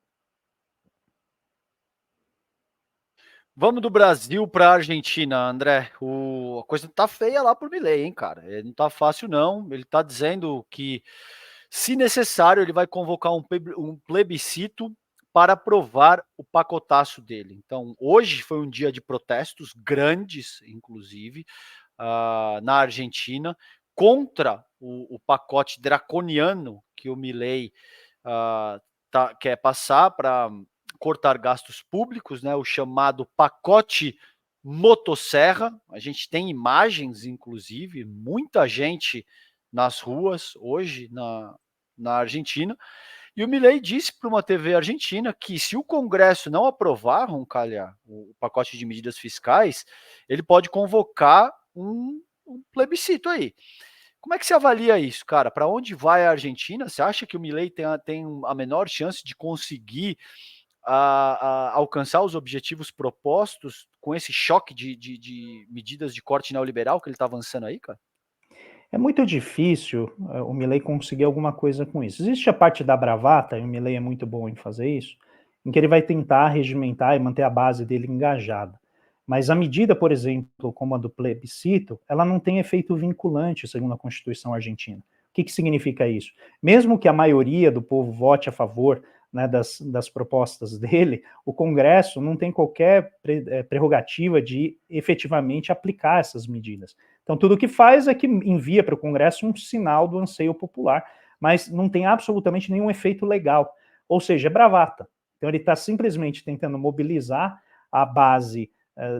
Vamos do Brasil para a Argentina, André. A coisa tá feia lá por Milei, hein, cara? Não tá fácil, não. Ele tá dizendo que, se necessário, ele vai convocar um plebiscito para aprovar o pacotaço dele. Então, hoje foi um dia de protestos grandes, inclusive, na Argentina, contra o pacote draconiano que o Milei quer passar para cortar gastos públicos, né, o chamado pacote motosserra. A gente tem imagens, inclusive, muita gente nas ruas hoje na Argentina. E o Milei disse para uma TV argentina que, se o Congresso não aprovar, Roncalha, o pacote de medidas fiscais, ele pode convocar um plebiscito aí. Como é que você avalia isso, cara? Para onde vai a Argentina? Você acha que o Milei tem a menor chance de conseguir alcançar os objetivos propostos com esse choque de medidas de corte neoliberal que ele está avançando aí, cara? É muito difícil o Milei conseguir alguma coisa com isso. Existe a parte da bravata, e o Milei é muito bom em fazer isso, em que ele vai tentar regimentar e manter a base dele engajada. Mas a medida, por exemplo, como a do plebiscito, ela não tem efeito vinculante, segundo a Constituição argentina. O que significa isso? Mesmo que a maioria do povo vote a favor, né, das propostas dele, o Congresso não tem qualquer prerrogativa de efetivamente aplicar essas medidas. Então, tudo o que faz é que envia para o Congresso um sinal do anseio popular, mas não tem absolutamente nenhum efeito legal. Ou seja, é bravata. Então, ele está simplesmente tentando mobilizar a base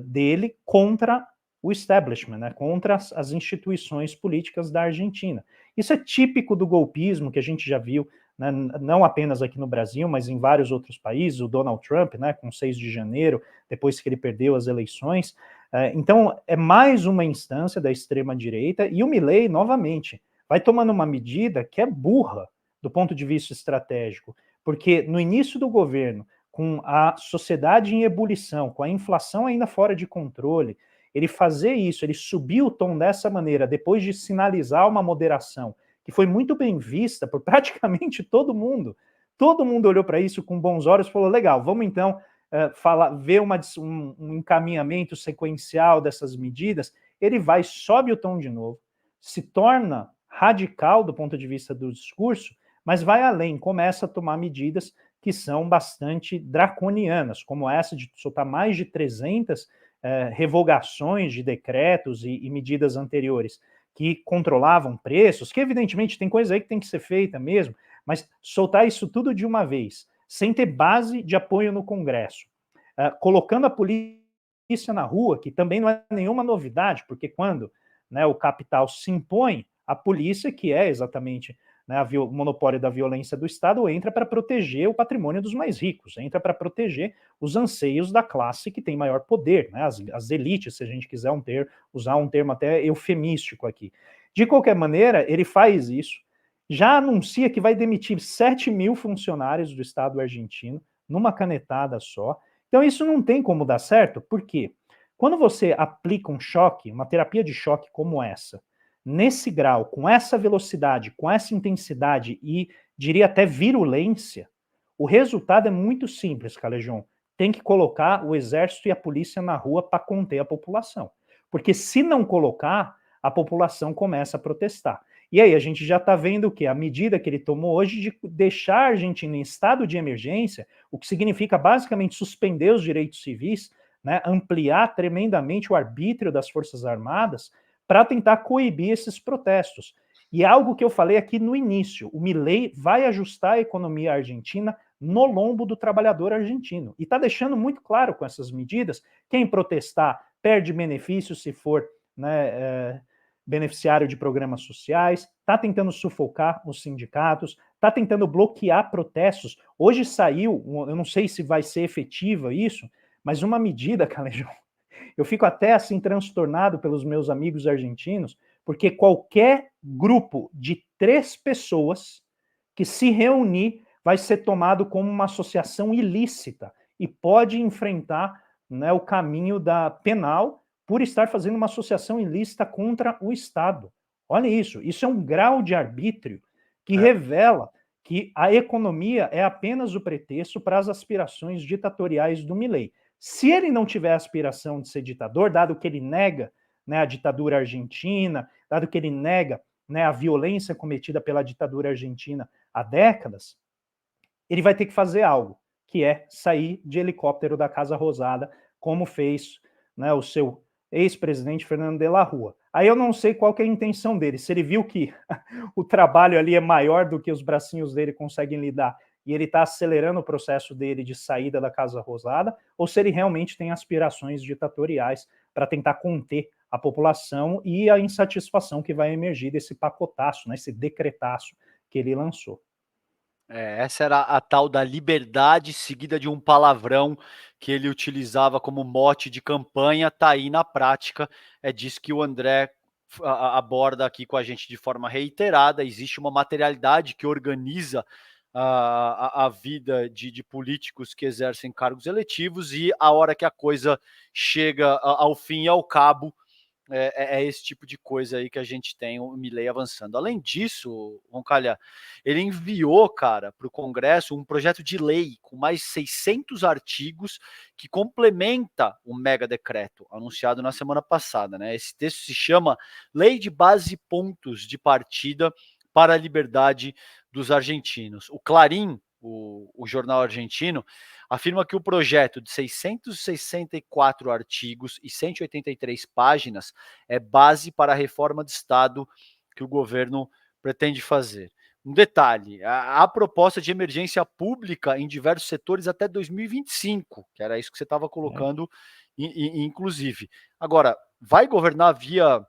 dele contra o establishment, né, contra as instituições políticas da Argentina. Isso é típico do golpismo que a gente já viu, né, não apenas aqui no Brasil, mas em vários outros países. O Donald Trump, né, com 6 de janeiro, depois que ele perdeu as eleições. Então, é mais uma instância da extrema-direita, e o Milei, novamente, vai tomando uma medida que é burra do ponto de vista estratégico, porque no início do governo, com a sociedade em ebulição, com a inflação ainda fora de controle, ele fazer isso, ele subir o tom dessa maneira, depois de sinalizar uma moderação, que foi muito bem vista por praticamente todo mundo. Todo mundo olhou para isso com bons olhos e falou, legal, vamos então ver um encaminhamento sequencial dessas medidas. Ele vai, sobe o tom de novo, se torna radical do ponto de vista do discurso, mas vai além, começa a tomar medidas que são bastante draconianas, como essa de soltar mais de 300 revogações de decretos e medidas anteriores que controlavam preços, que evidentemente tem coisa aí que tem que ser feita mesmo, mas soltar isso tudo de uma vez, sem ter base de apoio no Congresso, colocando a polícia na rua, que também não é nenhuma novidade, porque quando, né, o capital se impõe, a polícia, que é exatamente, né, o monopólio da violência do Estado, entra para proteger o patrimônio dos mais ricos, entra para proteger os anseios da classe que tem maior poder, né, as elites, se a gente quiser usar um termo até eufemístico aqui. De qualquer maneira, ele faz isso, já anuncia que vai demitir 7 mil funcionários do Estado argentino, numa canetada só. Então isso não tem como dar certo, por quê? Quando você aplica um choque, uma terapia de choque como essa, nesse grau, com essa velocidade, com essa intensidade e, diria até virulência, o resultado é muito simples, Calejão. Tem que colocar o exército e a polícia na rua para conter a população. Porque se não colocar, a população começa a protestar. E aí a gente já está vendo o que? A medida que ele tomou hoje de deixar a Argentina em estado de emergência, o que significa basicamente suspender os direitos civis, né, ampliar tremendamente o arbítrio das Forças Armadas para tentar coibir esses protestos. E algo que eu falei aqui no início, o Milei vai ajustar a economia argentina no lombo do trabalhador argentino. E está deixando muito claro com essas medidas, quem protestar perde benefícios se for, né, beneficiário de programas sociais, está tentando sufocar os sindicatos, está tentando bloquear protestos. Hoje saiu, eu não sei se vai ser efetiva isso, mas uma medida, Calejão, eu fico até assim transtornado pelos meus amigos argentinos, porque qualquer grupo de 3 pessoas que se reunir vai ser tomado como uma associação ilícita e pode enfrentar, né, o caminho da penal por estar fazendo uma associação ilícita contra o Estado. Olha isso é um grau de arbítrio que revela que a economia é apenas o pretexto para as aspirações ditatoriais do Milei. Se ele não tiver a aspiração de ser ditador, dado que ele nega, né, a ditadura argentina, dado que ele nega, né, a violência cometida pela ditadura argentina há décadas, ele vai ter que fazer algo, que é sair de helicóptero da Casa Rosada, como fez, né, o seu ex-presidente Fernando de la Rúa. Aí eu não sei qual que é a intenção dele, se ele viu que o trabalho ali é maior do que os bracinhos dele conseguem lidar, e ele está acelerando o processo dele de saída da Casa Rosada, ou se ele realmente tem aspirações ditatoriais para tentar conter a população e a insatisfação que vai emergir desse pacotaço, né, esse decretaço que ele lançou. Essa era a tal da liberdade seguida de um palavrão que ele utilizava como mote de campanha, tá aí na prática, é disso que o André aborda aqui com a gente de forma reiterada. Existe uma materialidade que organiza a vida de políticos que exercem cargos eletivos, e a hora que a coisa chega ao fim e ao cabo, é esse tipo de coisa aí que a gente tem o Milei avançando. Além disso, Roncalha, ele enviou, cara, para o Congresso um projeto de lei com mais 600 artigos que complementa o mega decreto anunciado na semana passada, né? Esse texto se chama Lei de Base e Pontos de Partida para a Liberdade dos Argentinos. O Clarim, o jornal argentino, afirma que o projeto de 664 artigos e 183 páginas é base para a reforma de Estado que o governo pretende fazer. Um detalhe, a proposta de emergência pública em diversos setores até 2025, que era isso que você estava colocando, inclusive. Agora, vai governar via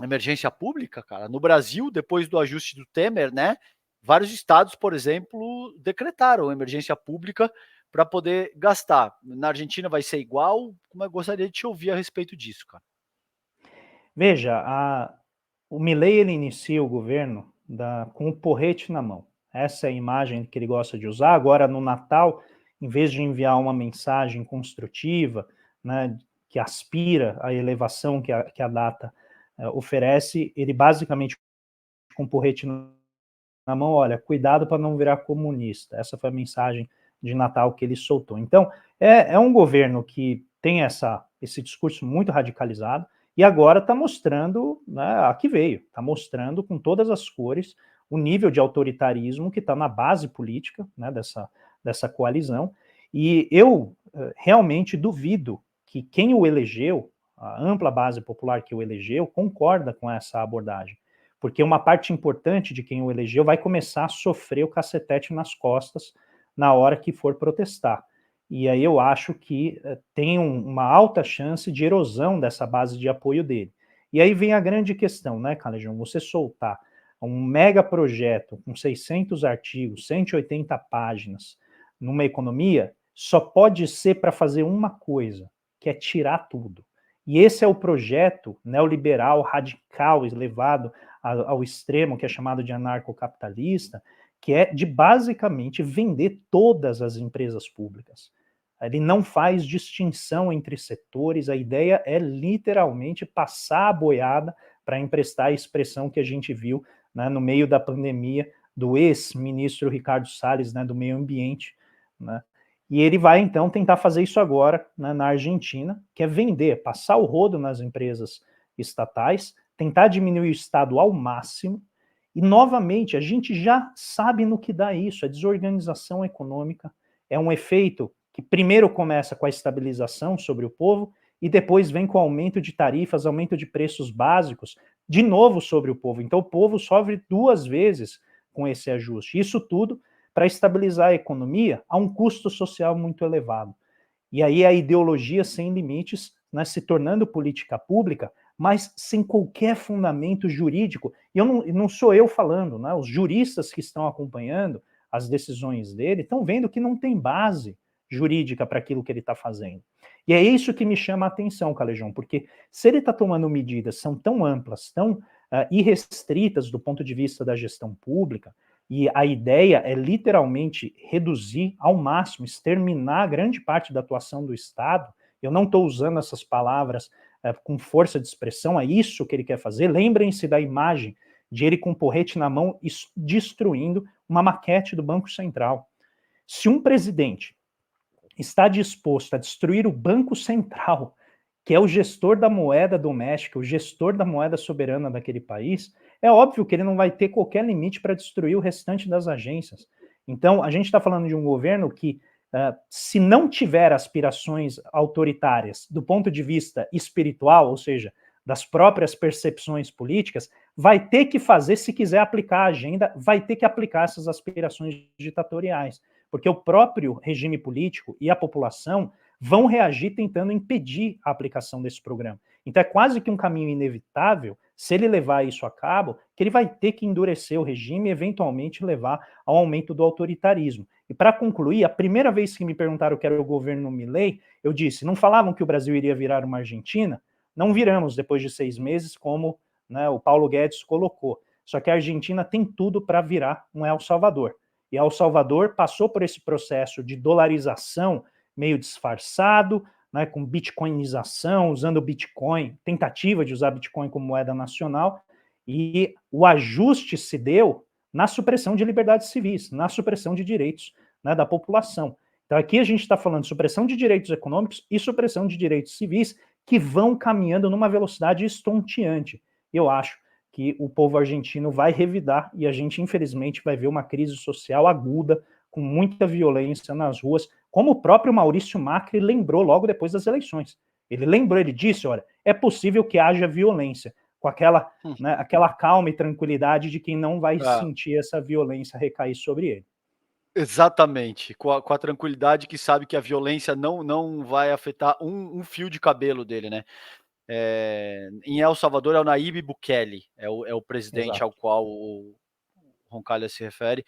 emergência pública, cara? No Brasil, depois do ajuste do Temer, né? Vários estados, por exemplo, decretaram emergência pública para poder gastar. Na Argentina vai ser igual? Como eu gostaria de te ouvir a respeito disso, cara. Veja, o Milei ele inicia o governo com o porrete na mão. Essa é a imagem que ele gosta de usar. Agora, no Natal, em vez de enviar uma mensagem construtiva, né, que aspira à elevação que a data oferece, ele basicamente, com o porrete na mão, olha, cuidado para não virar comunista. Essa foi a mensagem de Natal que ele soltou. Então, é um governo que tem esse discurso muito radicalizado, e agora está mostrando, né, a que veio, está mostrando com todas as cores o nível de autoritarismo que está na base política, né, dessa coalizão, e eu realmente duvido que quem o elegeu, a ampla base popular que o elegeu, concorda com essa abordagem, porque uma parte importante de quem o elegeu vai começar a sofrer o cacetete nas costas na hora que for protestar. E aí eu acho que tem uma alta chance de erosão dessa base de apoio dele. E aí vem a grande questão, né, Calejão? Você soltar um mega projeto com 600 artigos, 180 páginas, numa economia, só pode ser para fazer uma coisa, que é tirar tudo. E esse é o projeto neoliberal, radical, levado ao extremo, que é chamado de anarcocapitalista, que é de basicamente vender todas as empresas públicas. Ele não faz distinção entre setores, a ideia é literalmente passar a boiada para emprestar a expressão que a gente viu, né, no meio da pandemia, do ex-ministro Ricardo Salles, né, do meio ambiente, né, e ele vai, então, tentar fazer isso agora, né, na Argentina, que é vender, passar o rodo nas empresas estatais, tentar diminuir o Estado ao máximo, e, novamente, a gente já sabe no que dá isso, a desorganização econômica é um efeito que primeiro começa com a estabilização sobre o povo e depois vem com aumento de tarifas, aumento de preços básicos, de novo sobre o povo. Então o povo sofre duas vezes com esse ajuste. Isso tudo para estabilizar a economia a um custo social muito elevado. E aí a ideologia sem limites, né, se tornando política pública, mas sem qualquer fundamento jurídico. E não sou eu falando, né, os juristas que estão acompanhando as decisões dele estão vendo que não tem base jurídica para aquilo que ele está fazendo. E é isso que me chama a atenção, Calejão, porque se ele está tomando medidas são tão amplas, tão irrestritas do ponto de vista da gestão pública, e a ideia é literalmente reduzir ao máximo, exterminar grande parte da atuação do Estado. Eu não estou usando essas palavras com força de expressão, é isso que ele quer fazer. Lembrem-se da imagem de ele com o porrete na mão destruindo uma maquete do Banco Central. Se um presidente está disposto a destruir o Banco Central, que é o gestor da moeda doméstica, o gestor da moeda soberana daquele país, é óbvio que ele não vai ter qualquer limite para destruir o restante das agências. Então, a gente está falando de um governo que, se não tiver aspirações autoritárias do ponto de vista espiritual, ou seja, das próprias percepções políticas, vai ter que fazer, se quiser aplicar a agenda, vai ter que aplicar essas aspirações ditatoriais, porque o próprio regime político e a população vão reagir tentando impedir a aplicação desse programa. Então é quase que um caminho inevitável, se ele levar isso a cabo, que ele vai ter que endurecer o regime e eventualmente levar ao aumento do autoritarismo. E para concluir, a primeira vez que me perguntaram o que era o governo Milei, eu disse, não falavam que o Brasil iria virar uma Argentina? Não viramos depois de 6 meses, como, né, o Paulo Guedes colocou. Só que a Argentina tem tudo para virar um El Salvador. E El Salvador passou por esse processo de dolarização meio disfarçado, né, com bitcoinização, usando o Bitcoin, tentativa de usar Bitcoin como moeda nacional, e o ajuste se deu na supressão de liberdades civis, na supressão de direitos, né, da população. Então aqui a gente está falando de supressão de direitos econômicos e supressão de direitos civis que vão caminhando numa velocidade estonteante. Eu acho que o povo argentino vai revidar e a gente, infelizmente, vai ver uma crise social aguda, com muita violência nas ruas, como o próprio Maurício Macri lembrou logo depois das eleições. Ele lembrou, ele disse, olha, é possível que haja violência, com aquela, né, aquela calma e tranquilidade de quem não vai sentir essa violência recair sobre ele. Exatamente, com a tranquilidade que sabe que a violência não vai afetar um fio de cabelo dele, né? Em El Salvador é o Nayib Bukele, é o presidente Exato. ao qual o Roncalha se refere.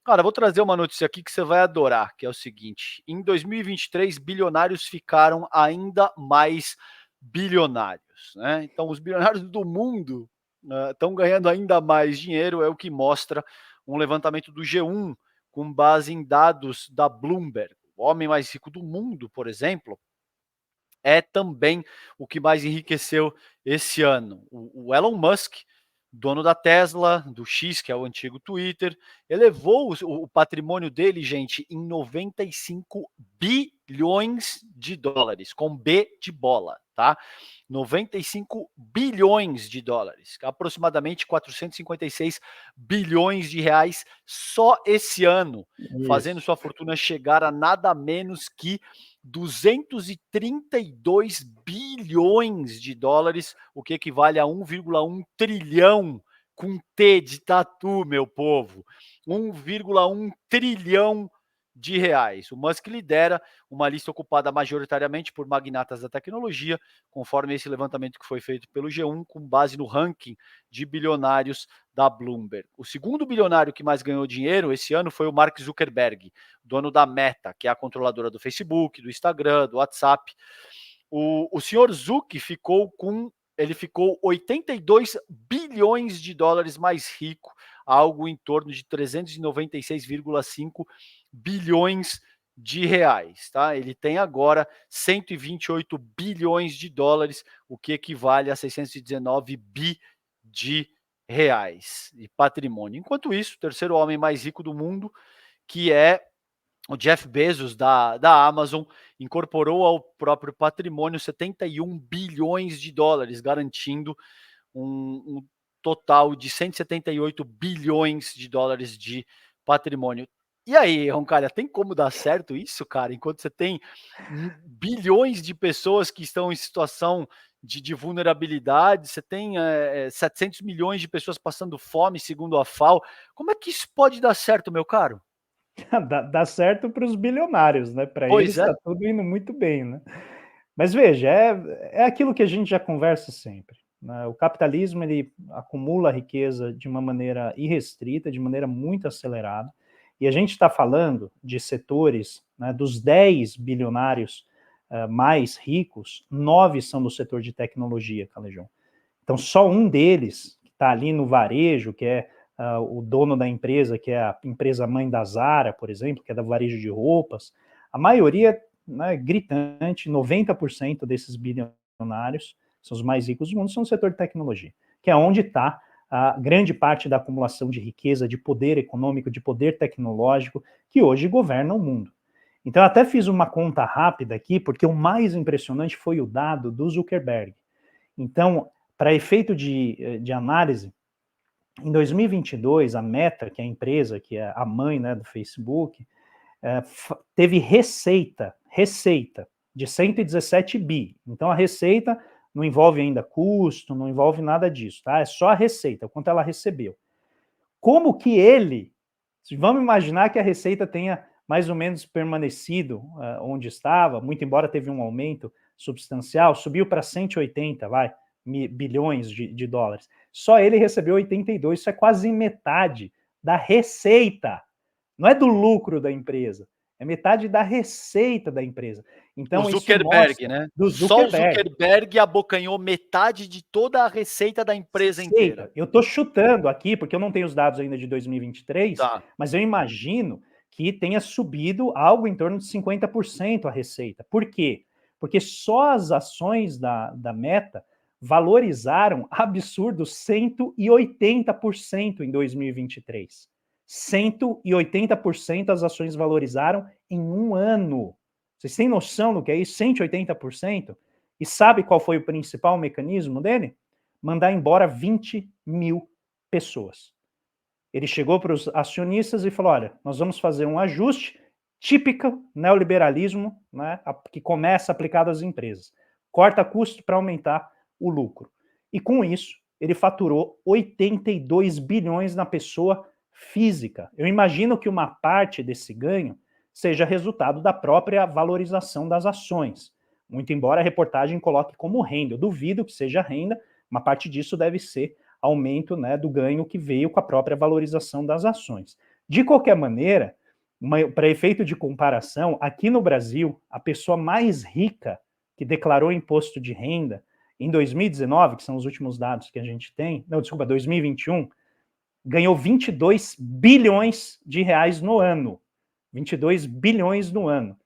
Cara, vou trazer uma notícia aqui que você vai adorar, que é o seguinte: em 2023, bilionários ficaram ainda mais bilionários, né? Então, os bilionários do mundo estão ganhando ainda mais dinheiro, é o que mostra um levantamento do G1 com base em dados da Bloomberg. O homem mais rico do mundo, por exemplo, é também o que mais enriqueceu esse ano. O Elon Musk, dono da Tesla, do X, que é o antigo Twitter, elevou o patrimônio dele, gente, em 95 bilhões de dólares, com B de bola, tá? 95 bilhões de dólares, aproximadamente 456 bilhões de reais só esse ano, fazendo sua fortuna chegar a nada menos que 232 bilhões de dólares, o que equivale a 1,1 trilhão, com T de tatu, meu povo, 1,1 trilhão de reais. O Musk lidera uma lista ocupada majoritariamente por magnatas da tecnologia, conforme esse levantamento que foi feito pelo G1, com base no ranking de bilionários da Bloomberg. O segundo bilionário que mais ganhou dinheiro esse ano foi o Mark Zuckerberg, dono da Meta, que é a controladora do Facebook, do Instagram, do WhatsApp. O senhor Zuck ficou 82 bilhões de dólares mais rico, algo em torno de 396,5 bilhões de reais, tá? Ele tem agora 128 bilhões de dólares, o que equivale a 619 bi de reais de patrimônio. Enquanto isso, o terceiro homem mais rico do mundo, que é o Jeff Bezos, da Amazon, incorporou ao próprio patrimônio 71 bilhões de dólares, garantindo um total de 178 bilhões de dólares de patrimônio. E aí, Roncalha, tem como dar certo isso, cara? Enquanto você tem bilhões de pessoas que estão em situação de vulnerabilidade, você tem 700 milhões de pessoas passando fome, segundo a FAO. Como é que isso pode dar certo, meu caro? Dá certo para os bilionários, né? Para eles Pois é. está tudo indo muito bem, né? Mas veja, é aquilo que a gente já conversa sempre, né? O capitalismo, ele acumula riqueza de uma maneira irrestrita, de maneira muito acelerada, e a gente está falando de setores, né, dos 10 bilionários mais ricos, 9 são do setor de tecnologia, Calejão. Então, só um deles, que está ali no varejo, que é o dono da empresa, que é a empresa mãe da Zara, por exemplo, que é da varejo de roupas, a maioria, né, gritante, 90% desses bilionários, são os mais ricos do mundo, são no setor de tecnologia, que é onde está a grande parte da acumulação de riqueza, de poder econômico, de poder tecnológico, que hoje governa o mundo. Então, eu até fiz uma conta rápida aqui, porque o mais impressionante foi o dado do Zuckerberg. Então, para efeito de análise, em 2022, a Meta, que é a empresa, que é a mãe, né, do Facebook, teve receita de 117 bi. Então, a receita não envolve ainda custo, não envolve nada disso, tá? É só a receita, quanto ela recebeu. Como que ele, vamos imaginar que a receita tenha mais ou menos permanecido onde estava, muito embora teve um aumento substancial, subiu para 180, bilhões de dólares. Só ele recebeu 82, isso é quase metade da receita. Não é do lucro da empresa, é metade da receita da empresa. Então, o Zuckerberg, isso mostra, né? do Só o Zuckerberg. Zuckerberg abocanhou metade de toda a receita da empresa inteira. Eu estou chutando aqui, porque eu não tenho os dados ainda de 2023, Tá. mas eu imagino que tenha subido algo em torno de 50% a receita. Por quê? Porque só as ações da Meta valorizaram absurdo 180% em 2023. 180% as ações valorizaram em um ano. Vocês têm noção do que é isso? 180%? E sabe qual foi o principal mecanismo dele? Mandar embora 20 mil pessoas. Ele chegou para os acionistas e falou, olha, nós vamos fazer um ajuste típico neoliberalismo, né, que começa aplicado às empresas. Corta custo para aumentar o lucro. E com isso, ele faturou 82 bilhões na pessoa física. Eu imagino que uma parte desse ganho seja resultado da própria valorização das ações. Muito embora a reportagem coloque como renda. Eu duvido que seja renda, uma parte disso deve ser aumento, né, do ganho que veio com a própria valorização das ações. De qualquer maneira, para efeito de comparação, aqui no Brasil, a pessoa mais rica que declarou imposto de renda em 2019, que são os últimos dados que a gente tem, 2021, ganhou 22 bilhões de reais no ano. 22 bilhões no ano.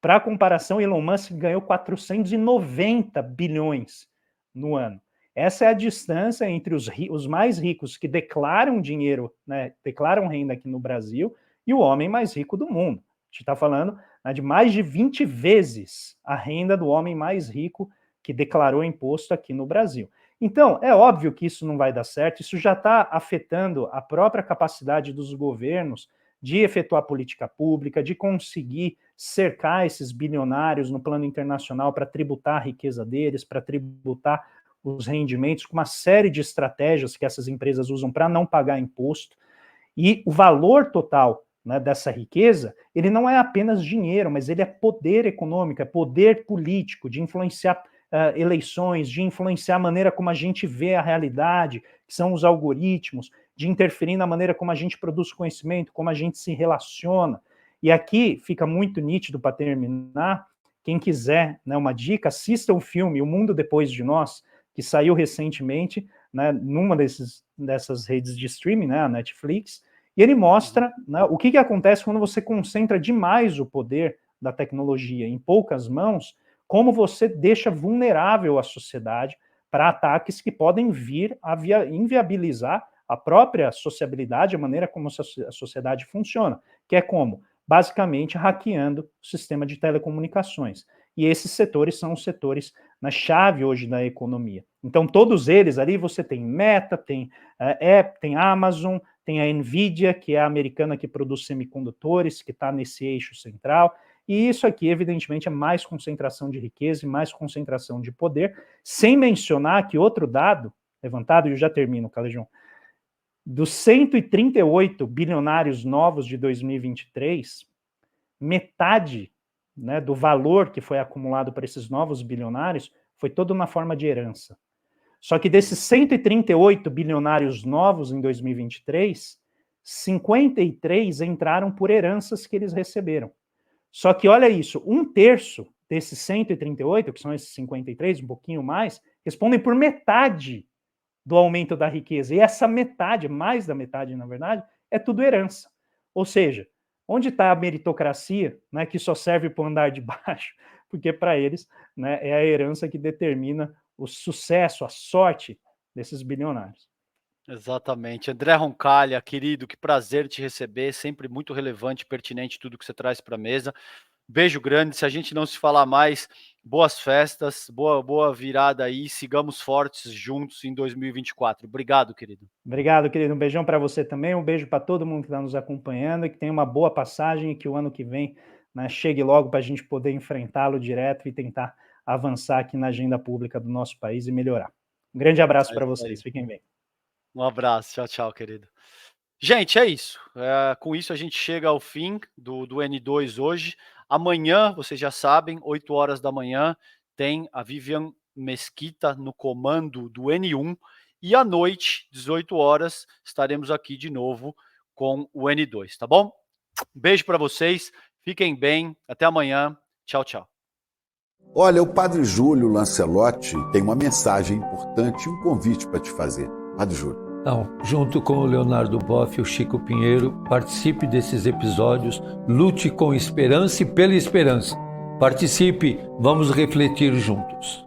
Para comparação, Elon Musk ganhou 490 bilhões no ano. Essa é a distância entre os mais ricos que declaram dinheiro, né, declaram renda aqui no Brasil, e o homem mais rico do mundo. A gente está falando, né, de mais de 20 vezes a renda do homem mais rico que declarou imposto aqui no Brasil. Então, é óbvio que isso não vai dar certo, isso já está afetando a própria capacidade dos governos de efetuar política pública, de conseguir cercar esses bilionários no plano internacional para tributar a riqueza deles, para tributar os rendimentos, com uma série de estratégias que essas empresas usam para não pagar imposto. E o valor total, né, dessa riqueza, ele não é apenas dinheiro, mas ele é poder econômico, é poder político, de influenciar eleições, de influenciar a maneira como a gente vê a realidade, que são os algoritmos, de interferir na maneira como a gente produz conhecimento, como a gente se relaciona. E aqui fica muito nítido, para terminar, quem quiser, né, uma dica, assista o filme O Mundo Depois de Nós, que saiu recentemente, né, numa dessas redes de streaming, né, a Netflix, e ele mostra, né, o que acontece quando você concentra demais o poder da tecnologia em poucas mãos, como você deixa vulnerável a sociedade para ataques que podem vir a inviabilizar a própria sociabilidade, a maneira como a sociedade funciona, que é como? Basicamente hackeando o sistema de telecomunicações. E esses setores são os setores na chave hoje da economia. Então, todos eles ali, você tem Meta, tem Apple, tem Amazon, tem a Nvidia, que é a americana que produz semicondutores, que está nesse eixo central. E isso aqui, evidentemente, é mais concentração de riqueza e mais concentração de poder, sem mencionar que outro dado levantado, e eu já termino, Calejão, dos 138 bilionários novos de 2023, metade, né, do valor que foi acumulado para esses novos bilionários foi todo na forma de herança. Só que desses 138 bilionários novos em 2023, 53 entraram por heranças que eles receberam. Só que olha isso, 1/3 desses 138, que são esses 53, um pouquinho mais, respondem por metade do aumento da riqueza. E essa metade, mais da metade, na verdade, é tudo herança. Ou seja, onde está a meritocracia, né, que só serve para o andar de baixo? Porque para eles, né, é a herança que determina o sucesso, a sorte desses bilionários. Exatamente. André Roncalha, querido, que prazer te receber, sempre muito relevante, pertinente tudo que você traz para a mesa. Beijo grande, se a gente não se falar mais, boas festas, boa virada aí, sigamos fortes juntos em 2024. Obrigado, querido. Obrigado, querido. Um beijão para você também, um beijo para todo mundo que está nos acompanhando e que tenha uma boa passagem e que o ano que vem, né, chegue logo para a gente poder enfrentá-lo direto e tentar avançar aqui na agenda pública do nosso país e melhorar. Um grande abraço para vocês, fiquem bem. Um abraço, tchau, tchau, querido. Gente, é isso. Com isso a gente chega ao fim do N2 hoje. Amanhã, vocês já sabem, 8 horas da manhã, tem a Vivian Mesquita no comando do N1. E à noite, 18 horas, estaremos aqui de novo com o N2, tá bom? Beijo para vocês, fiquem bem, até amanhã. Tchau, tchau. Olha, o Padre Júlio Lancelotti tem uma mensagem importante e um convite para te fazer. Padre Júlio. Então, junto com o Leonardo Boff e o Chico Pinheiro, participe desses episódios, lute com esperança e pela esperança. Participe, vamos refletir juntos.